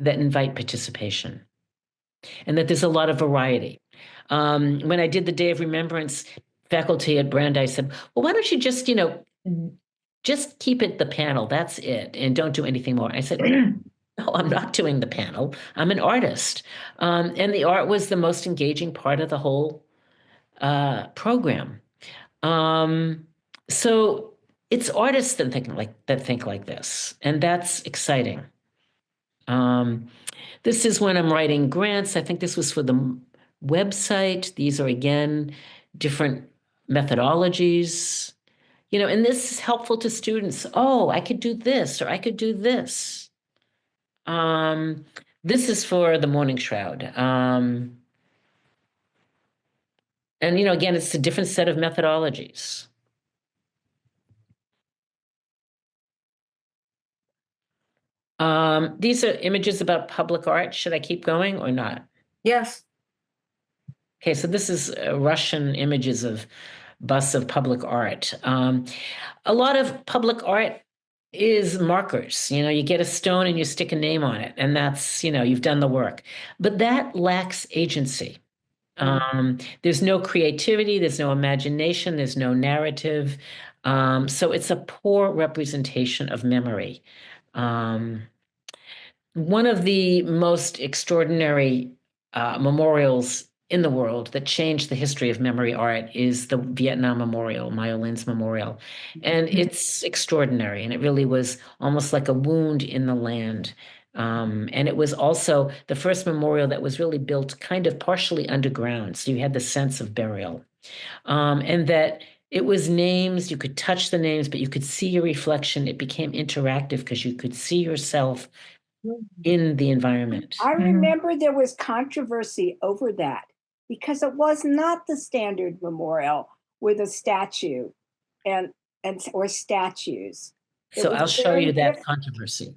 that invite participation, and that there's a lot of variety. When I did the Day of Remembrance, faculty at Brandeis said, "Well, why don't you just just keep it the panel? That's it, and don't do anything more." I said, "No, I'm not doing the panel. I'm an artist," and the art was the most engaging part of the whole program. So it's artists that think like this, and that's exciting. This is when I'm writing grants. I think this was for the website. These are, again, different methodologies, and this is helpful to students. Oh, I could do this, or I could do this. This is for the Mourning Shroud. And, again, it's a different set of methodologies. These are images about public art. Should I keep going or not? Yes. Okay, so this is Russian images of busts of public art. A lot of public art is markers. You get a stone and you stick a name on it, and that's, you've done the work. But that lacks agency. There's no creativity, there's no imagination, there's no narrative. So it's a poor representation of memory. One of the most extraordinary memorials in the world that changed the history of memory art is the Vietnam Memorial, Maya Lin's memorial. And it's extraordinary. And it really was almost like a wound in the land. And it was also the first memorial that was really built kind of partially underground. So you had the sense of burial. And that it was names, you could touch the names, but you could see your reflection. It became interactive because you could see yourself in the environment. I remember there was controversy over that because it was not the standard memorial with a statue or statues. So I'll show you that controversy.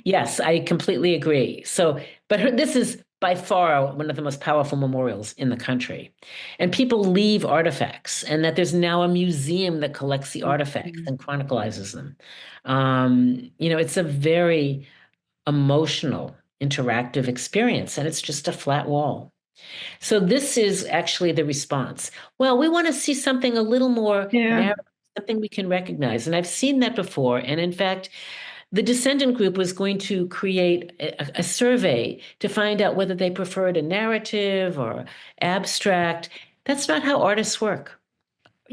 Yes, I completely agree. So, but this is by far one of the most powerful memorials in the country. And people leave artifacts, and that there's now a museum that collects the artifacts and chronicles them. It's a very emotional, interactive experience, and it's just a flat wall. So this is actually the response. Well, we want to see something a little more narrow, something we can recognize. And I've seen that before. And in fact, the Descendant group was going to create a survey to find out whether they preferred a narrative or abstract. That's not how artists work.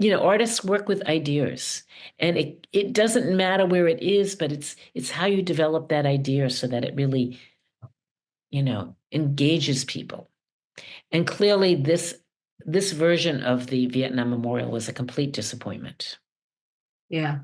Artists work with ideas, and it doesn't matter where it is, but it's how you develop that idea so that it really, engages people. And clearly this version of the Vietnam Memorial was a complete disappointment. Yeah.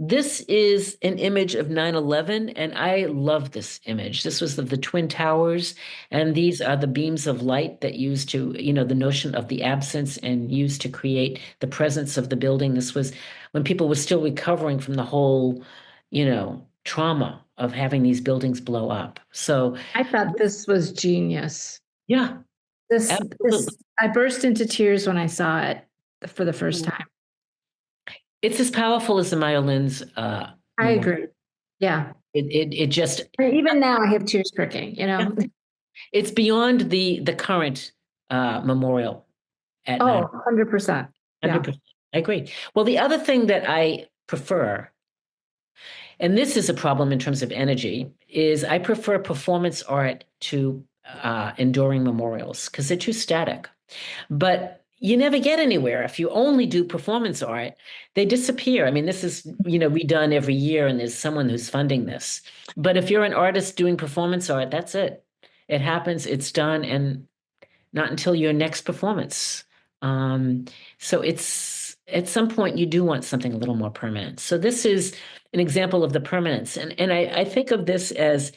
This is an image of 9/11, and I love this image. This was of the Twin Towers, and these are the beams of light that used to, the notion of the absence and used to create the presence of the building. This was when people were still recovering from the whole, trauma of having these buildings blow up. So I thought this was genius. yeah, This, absolutely. I burst into tears when I saw it for the first time. It's as powerful as the Maya Lin's. I agree. Yeah. It just, even now I have tears pricking, it's beyond the current memorial at 100%. Yeah. 100%. I agree. Well, the other thing that I prefer, and this is a problem in terms of energy, is I prefer performance art to enduring memorials because they're too static. But you never get anywhere. If you only do performance art, they disappear. I mean, this is, redone every year and there's someone who's funding this. But if you're an artist doing performance art, that's it. It happens, it's done, and not until your next performance. So it's, at some point you do want something a little more permanent. So this is an example of the permanence. And I think of this as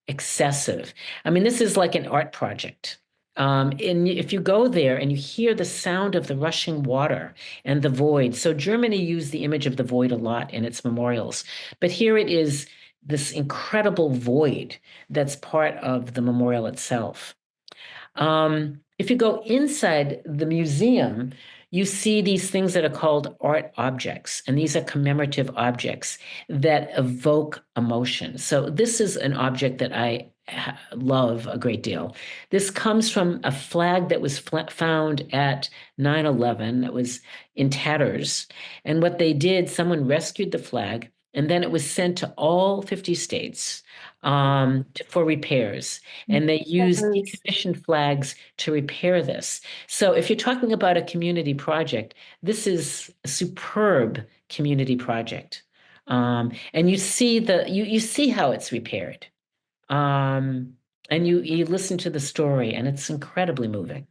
excessive. I mean, this is like an art project. And if you go there and you hear the sound of the rushing water and the void. So Germany used the image of the void a lot in its memorials, but here it is this incredible void that's part of the memorial itself. If you go inside the museum, you see these things that are called art objects, and these are commemorative objects that evoke emotion. So this is an object that I love a great deal. This comes from a flag that was found at 9/11 that was in tatters. And what they did, someone rescued the flag, and then it was sent to all 50 states for repairs. And they used decommissioned flags to repair this. So if you're talking about a community project, this is a superb community project. And you see you see how it's repaired. And you listen to the story, and it's incredibly moving.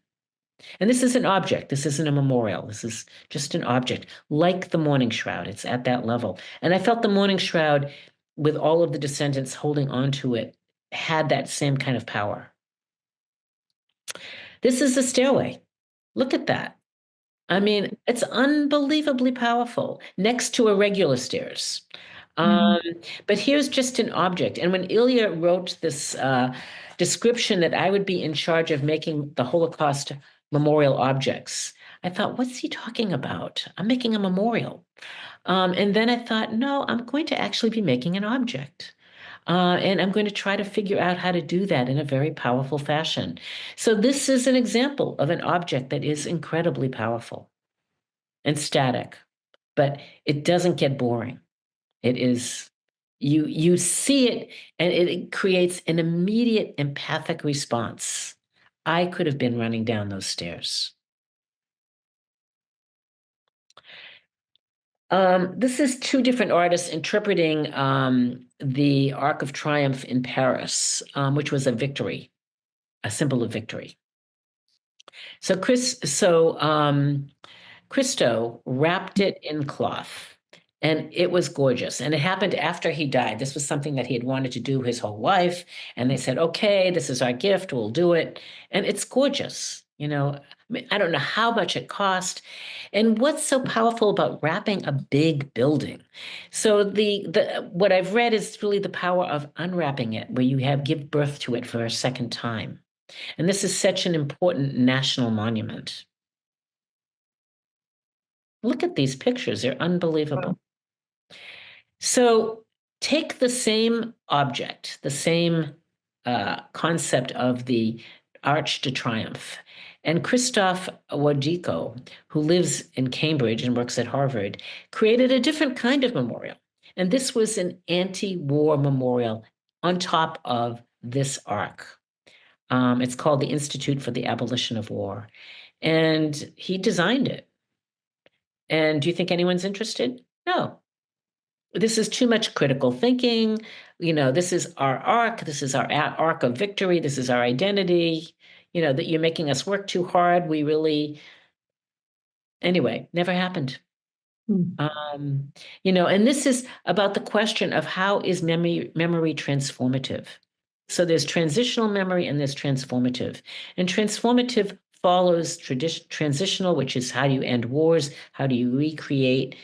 And this is an object. This isn't a memorial. This is just an object, like the mourning shroud. It's at that level. And I felt the mourning shroud, with all of the descendants holding onto it, had that same kind of power. This is a stairway. Look at that. I mean, it's unbelievably powerful next to a regular stairs. But here's just an object. And when Ilya wrote this description that I would be in charge of making the Holocaust memorial objects, I thought, what's he talking about? I'm making a memorial. And then I thought, no, I'm going to actually be making an object. And I'm going to try to figure out how to do that in a very powerful fashion. So this is an example of an object that is incredibly powerful and static, but it doesn't get boring. It is, you see it, and it creates an immediate empathic response. I could have been running down those stairs. This is two different artists interpreting the Arc of Triumph in Paris, which was a victory, a symbol of victory. So Christo wrapped it in cloth. And it was gorgeous. And it happened after he died. This was something that he had wanted to do his whole life. And they said, okay, this is our gift, we'll do it. And it's gorgeous. I mean, I don't know how much it cost. And what's so powerful about wrapping a big building? So what I've read is really the power of unwrapping it, where you give birth to it for a second time. And this is such an important national monument. Look at these pictures, they're unbelievable. So take the same object, the same concept of the Arch de Triomphe, and Christoph Wojcicki, who lives in Cambridge and works at Harvard, created a different kind of memorial. And this was an anti-war memorial on top of this arc. It's called the Institute for the Abolition of War. And he designed it. And do you think anyone's interested? No. This is too much critical thinking. This is our arc. This is our arc of victory. This is our identity. That you're making us work too hard. Anyway, never happened. And this is about the question of how is memory transformative. So there's transitional memory and there's transformative. And transformative follows transitional, which is how do you end wars? How do you recreate,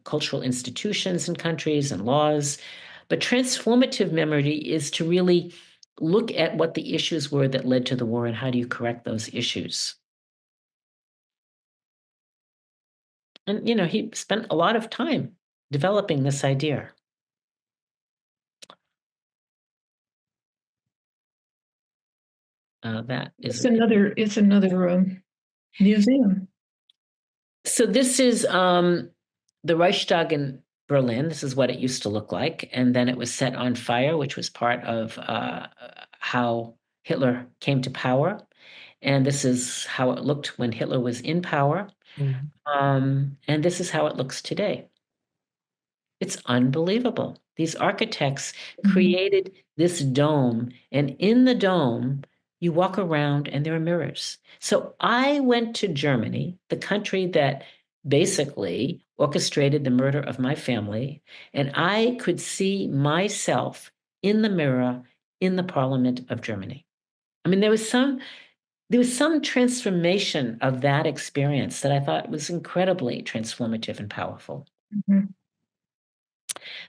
cultural institutions and countries and laws? But transformative memory is to really look at what the issues were that led to the war and how do you correct those issues. And, he spent a lot of time developing this idea. That is it's another museum. So this is the Reichstag in Berlin. This is what it used to look like. And then it was set on fire, which was part of how Hitler came to power. And this is how it looked when Hitler was in power. And this is how it looks today. It's unbelievable. These architects created this dome, and in the dome, you walk around and there are mirrors. So I went to Germany, the country that basically orchestrated the murder of my family, and I could see myself in the mirror in the Parliament of Germany. I mean, there was some transformation of that experience that I thought was incredibly transformative and powerful.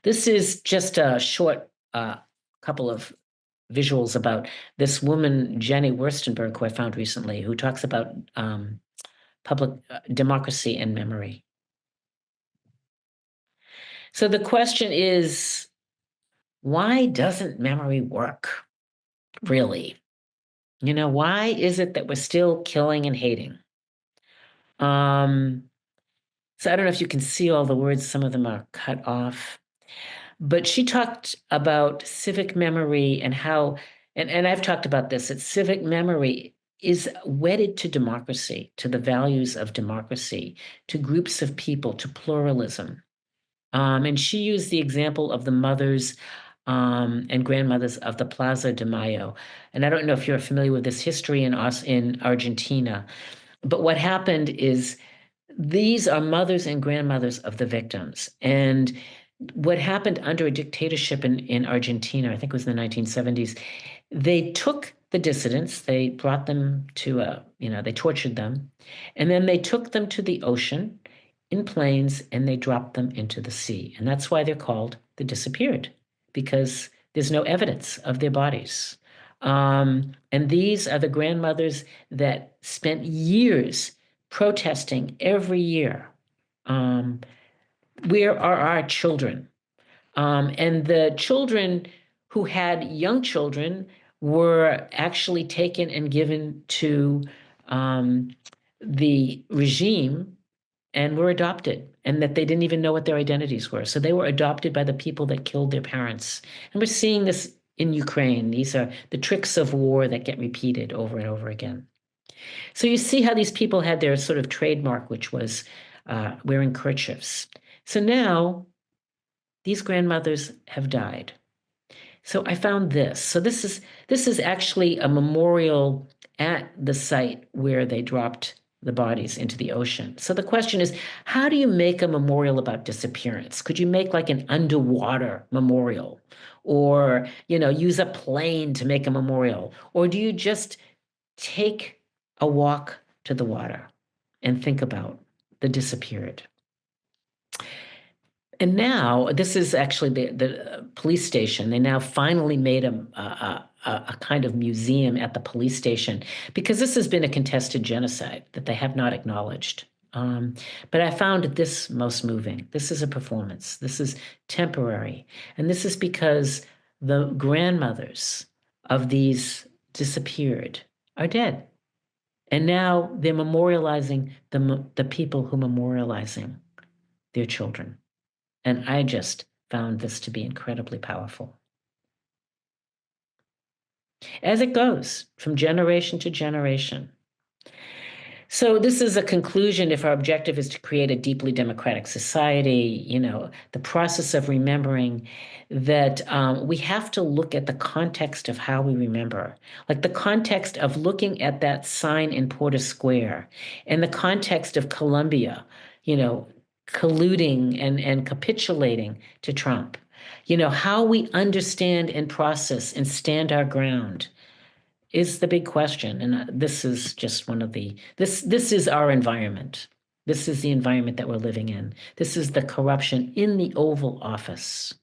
This is just a short couple of visuals about this woman, Jenny Wurstenberg, who I found recently, who talks about public democracy and memory. So the question is, why doesn't memory work, really? Why is it that we're still killing and hating? So I don't know if you can see all the words. Some of them are cut off. But she talked about civic memory and how, and I've talked about this, that civic memory is wedded to democracy, to the values of democracy, to groups of people, to pluralism. And she used the example of the mothers and grandmothers of the Plaza de Mayo. And I don't know if you're familiar with this history in Argentina, but what happened is these are mothers and grandmothers of the victims. And what happened under a dictatorship in Argentina, I think it was in the 1970s, they took the dissidents, they brought them to they tortured them, and then they took them to the ocean in planes and they dropped them into the sea. And that's why they're called the disappeared, because there's no evidence of their bodies. And these are the grandmothers that spent years protesting every year. Where are our children? And the children who had young children were actually taken and given to the regime and were adopted, and that they didn't even know what their identities were. So they were adopted by the people that killed their parents. And we're seeing this in Ukraine. These are the tricks of war that get repeated over and over again. So you see how these people had their sort of trademark, which was wearing kerchiefs. So now these grandmothers have died. So I found this. So this is actually a memorial at the site where they dropped the bodies into the ocean. So the question is, how do you make a memorial about disappearance? Could you make like an underwater memorial, or use a plane to make a memorial? Or do you just take a walk to the water and think about the disappeared? And now this is actually the police station. They now finally made a kind of museum at the police station, because this has been a contested genocide that they have not acknowledged. But I found this most moving. This is a performance. This is temporary. And this is because the grandmothers of these disappeared are dead. And now they're memorializing the people who memorializing their children. And I just found this to be incredibly powerful. As it goes from generation to generation. So this is a conclusion. If our objective is to create a deeply democratic society, the process of remembering that we have to look at the context of how we remember, like the context of looking at that sign in Porter Square, and the context of Columbia, colluding and capitulating to Trump. You know, how we understand and process and stand our ground is the big question. And this is just one of this is our environment. This is the environment that we're living in. This is the corruption in the Oval Office.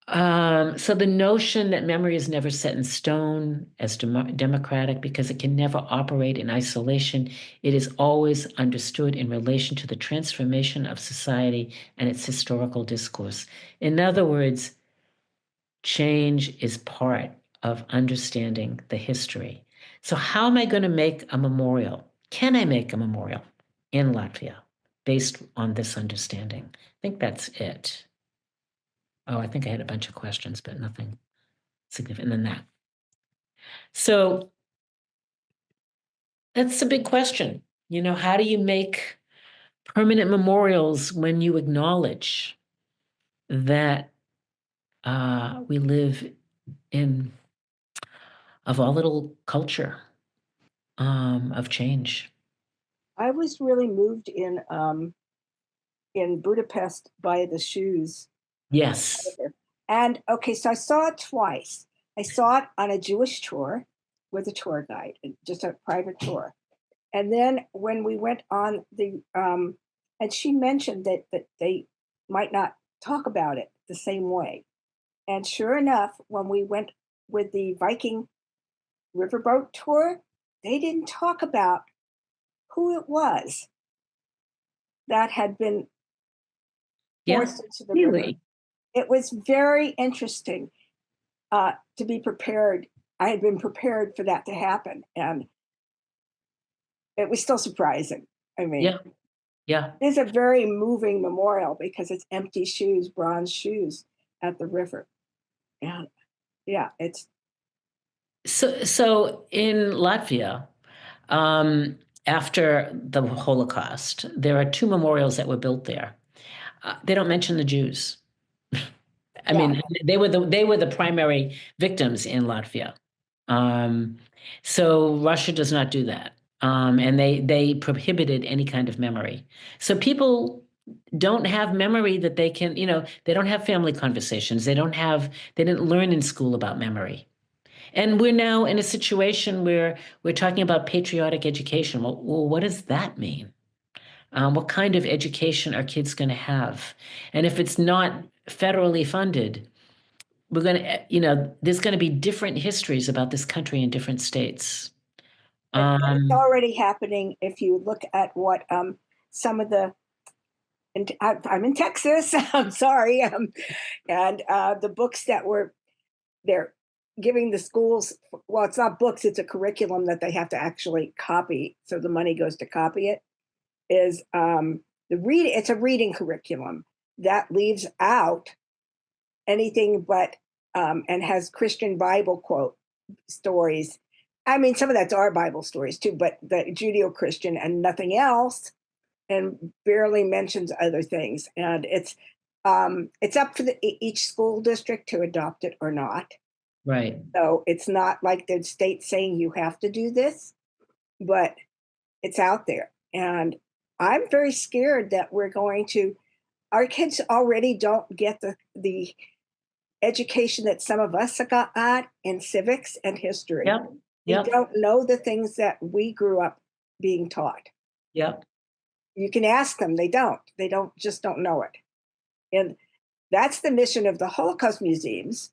So the notion that memory is never set in stone as democratic because it can never operate in isolation, it is always understood in relation to the transformation of society and its historical discourse. In other words, change is part of understanding the history. So how am I going to make a memorial? Can I make a memorial in Latvia based on this understanding? I think that's it. Oh, I think I had a bunch of questions, but nothing significant than that. So that's the big question. You know, how do you make permanent memorials when you acknowledge that we live in a volatile culture of change? I was really moved in Budapest by the shoes. Yes. And okay, so I saw it twice. I saw it on a Jewish tour with a tour guide, just a private tour. And then when we went on the, and she mentioned that they might not talk about it the same way. And sure enough, when we went with the Viking riverboat tour, they didn't talk about who it was that had been forced into the river. It was very interesting to be prepared. I had been prepared for that to happen, and it was still surprising. I mean, yeah, it's a very moving memorial because it's empty shoes, bronze shoes at the river, and yeah, it's so in Latvia. After the Holocaust, there are two memorials that were built there. They don't mention the Jews. I mean, they were the primary victims in Latvia. So Russia does not do that, and they prohibited any kind of memory. So people don't have memory that they can, they don't have family conversations. They didn't learn in school about memory. And we're now in a situation where we're talking about patriotic education. Well, what does that mean? What kind of education are kids going to have? And if it's not federally funded, we're going to, there's going to be different histories about this country in different states. It's already happening. If you look at what some of the, and I'm in Texas, I'm sorry, and the books that they're giving the schools, well, it's not books, it's a curriculum that they have to actually copy. So the money goes to copy it, is it's a reading curriculum that leaves out anything but, and has Christian Bible quote stories. I mean, some of that's our Bible stories too, but the Judeo-Christian and nothing else, and barely mentions other things. And it's up to each school district to adopt it or not. Right. So it's not like the state saying you have to do this, but it's out there. And I'm very scared that our kids already don't get the education that some of us got in civics and history. Yep. They don't know the things that we grew up being taught. Yep. You can ask them, they don't know it. And that's the mission of the Holocaust museums,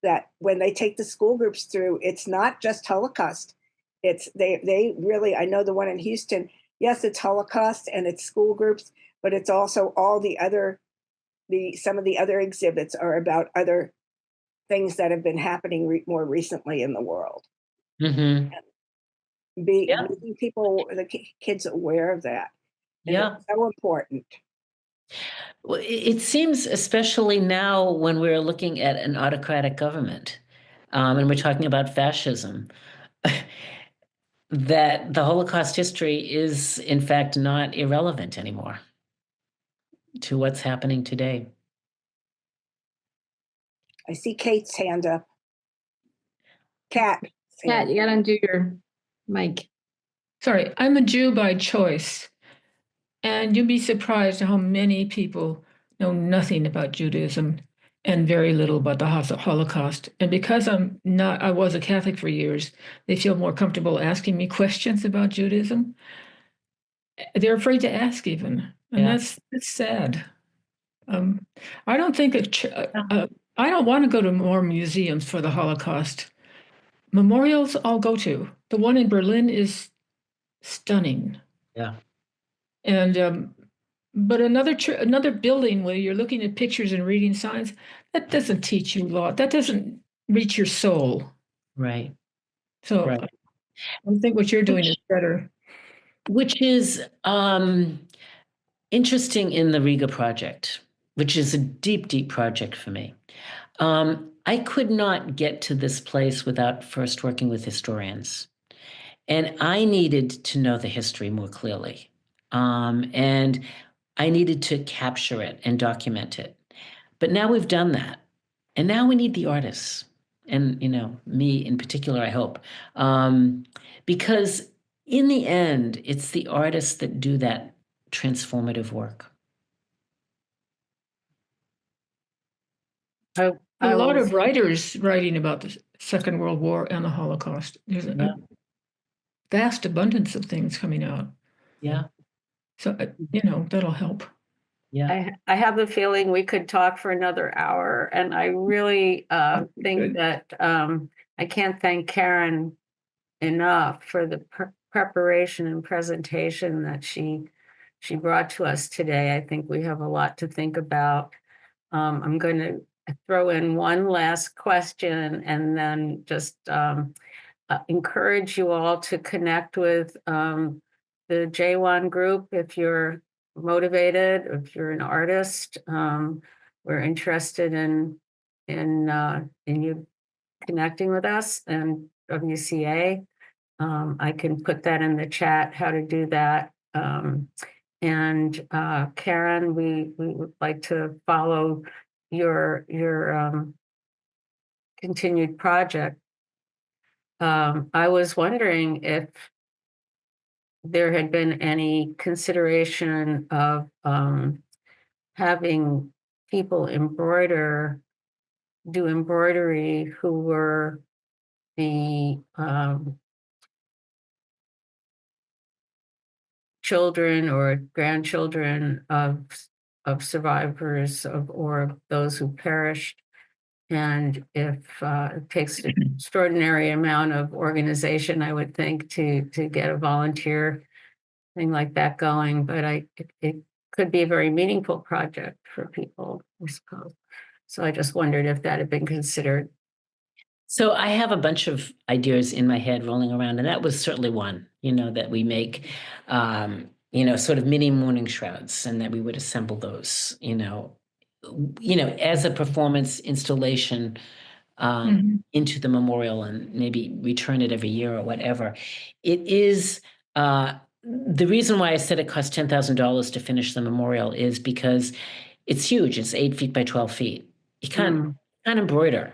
that when they take the school groups through, it's not just Holocaust. It's they really, I know the one in Houston, yes, it's Holocaust and it's school groups, but it's also all some of the other exhibits are about other things that have been happening more recently in the world. Mm-hmm. Making people, the kids, aware of that. And it's so important. Well, it seems, especially now when we're looking at an autocratic government, and we're talking about fascism, that the Holocaust history is, in fact, not irrelevant anymore to what's happening today. I see Kate's hand up. Kat, you got to undo your mic. sorry, I'm a Jew by choice. And you'd be surprised how many people know nothing about Judaism and very little about the Holocaust. And because I was a Catholic for years, they feel more comfortable asking me questions about Judaism. They're afraid to ask even. And Yeah. that's sad. I don't think I don't want to go to more museums for the Holocaust. Memorials I'll go to. The one in Berlin is stunning. Yeah. And but another building where you're looking at pictures and reading signs, that doesn't teach you a lot. That doesn't reach your soul. Right. So Right. I think what you're doing is better. Which is interesting in the Riga project, which is a deep, deep project for me. I could not get to this place without first working with historians. And I needed to know the history more clearly. And I needed to capture it and document it. But now we've done that. And now we need the artists. And, me in particular, I hope. Because in the end, it's the artists that do that transformative work. A lot of writers writing about the Second World War and the Holocaust. There's a vast abundance of things coming out. Yeah. So, that'll help. Yeah. I have a feeling we could talk for another hour, and I really think that I can't thank Karen enough for the preparation and presentation that she brought to us today. I think we have a lot to think about. I'm going to throw in one last question and then just encourage you all to connect with the J1 group if you're motivated, if you're an artist. We're interested in you connecting with us and WCA. I can put that in the chat, how to do that. And Karen, we would like to follow your continued project. I was wondering if there had been any consideration of having people do embroidery who were the children or grandchildren of survivors or those who perished. And if it takes an extraordinary amount of organization, I would think, to get a volunteer thing like that going, but it could be a very meaningful project for people, I suppose. So I just wondered if that had been considered. So I have a bunch of ideas in my head rolling around, and that was certainly one, that we make, sort of mini mourning shrouds, and that we would assemble those, as a performance installation into the memorial and maybe return it every year or whatever. It is, the reason why I said it cost $10,000 to finish the memorial is because it's huge. It's 8 feet by 12 feet. You can't embroider,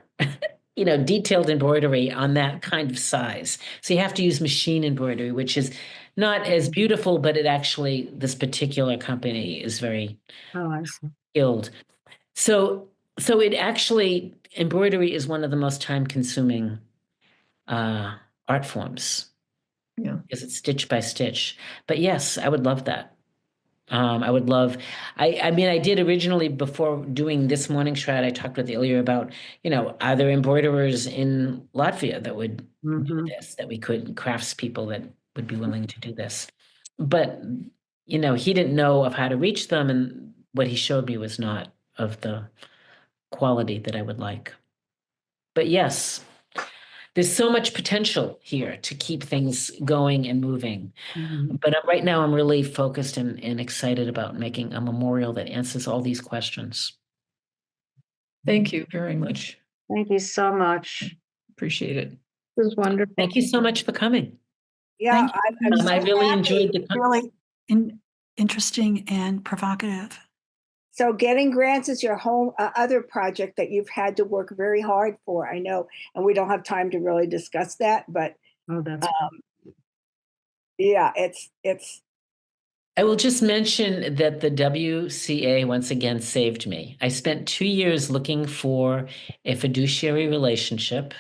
detailed embroidery on that kind of size. So you have to use machine embroidery, which is not as beautiful, but this particular company is very skilled. So it actually, embroidery is one of the most time-consuming art forms. Yeah. Because it's stitch by stitch. But yes, I would love that. I would love, I did originally, before doing this morning shroud, I talked with Ilya about, are there embroiderers in Latvia that would do this, that we could, craftspeople that would be willing to do this. But, he didn't know of how to reach them, and what he showed me was not of the quality that I would like. But yes, there's so much potential here to keep things going and moving. But right now I'm really focused and excited about making a memorial that answers all these questions. Thank you very much. Thank you so much. Appreciate it. This was wonderful. Thank you so much for coming. Yeah, I'm so I really happy. enjoyed the Really interesting and provocative. So getting grants is your whole other project that you've had to work very hard for, I know, and we don't have time to really discuss that, but Yeah, it's I will just mention that the WCA once again saved me. I spent 2 years looking for a fiduciary relationship,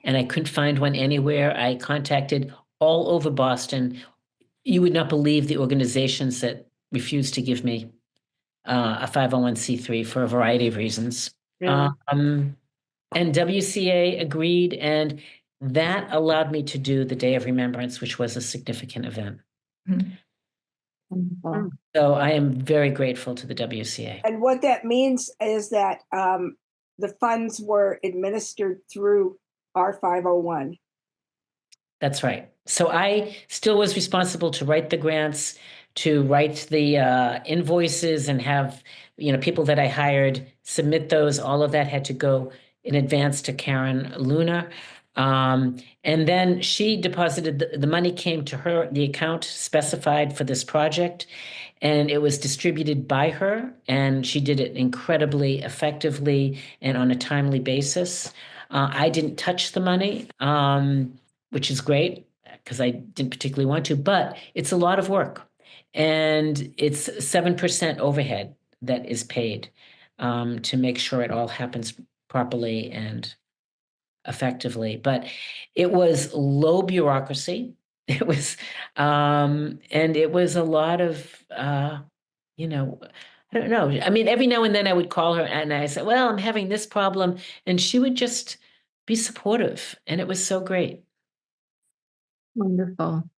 and I couldn't find one anywhere. I contacted all over Boston. You would not believe the organizations that refused to give me a 501c3 for a variety of reasons. Really? And WCA agreed, and that allowed me to do the Day of Remembrance, which was a significant event. So I am very grateful to the WCA. and what that means is that the funds were administered through our 501. That's right. So I still was responsible to write the grants, to write the invoices, and have people that I hired submit those. All of that had to go in advance to Karen Luna. And then she deposited, the money came to her, the account specified for this project, and it was distributed by her, and she did it incredibly effectively and on a timely basis. I didn't touch the money, which is great because I didn't particularly want to, but it's a lot of work. And it's 7% overhead that is paid to make sure it all happens properly and effectively. But it was low bureaucracy. It was, and it was a lot of, I don't know. I mean, every now and then I would call her and I said, well, I'm having this problem. And she would just be supportive. And it was so great. Wonderful.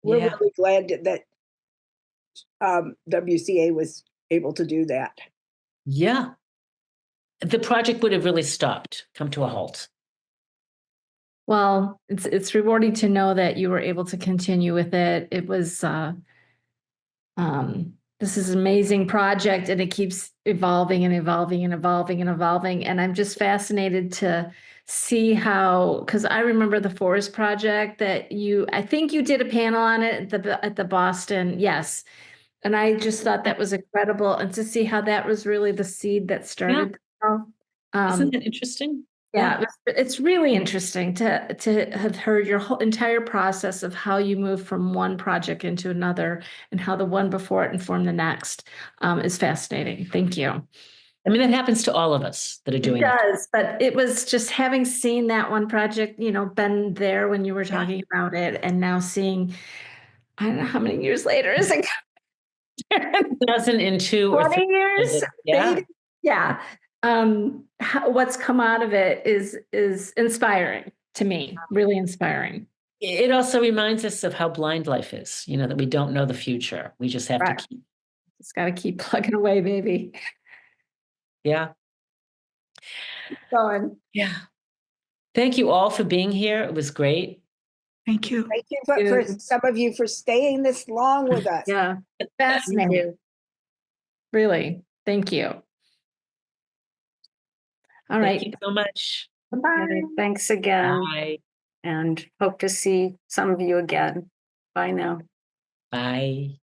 We're Yeah. really glad that WCA was able to do that. Yeah. The project would have really stopped, come to a halt. Well, it's rewarding to know that you were able to continue with it. It was this is an amazing project, and it keeps evolving and evolving and evolving and evolving. And I'm just fascinated to see how, because I remember the forest project that I think you did a panel on it at the Boston, yes. And I just thought that was incredible, and to see how that was really the seed that started. Isn't that interesting? Yeah, it's really interesting to have heard your whole entire process of how you move from one project into another, and how the one before it informed the next. Is fascinating. Thank you. I mean, that happens to all of us that are doing it. Does, but it was just having seen that one project, been there when you were talking about it, and now seeing, I don't know how many years later is it? 2002 or 20 years. Yeah. Yeah. What's come out of it is inspiring to me, really inspiring. It also reminds us of how blind life is, that we don't know the future. We just have to just got to keep plugging away, baby. Yeah. Keep going. Yeah. Thank you all for being here. It was great. Thank you. Thank you for some of you for staying this long with us. Yeah. Fascinating. Really. Thank you. All right. Thank you so much. Bye. Thanks again. Bye. And hope to see some of you again. Bye now. Bye.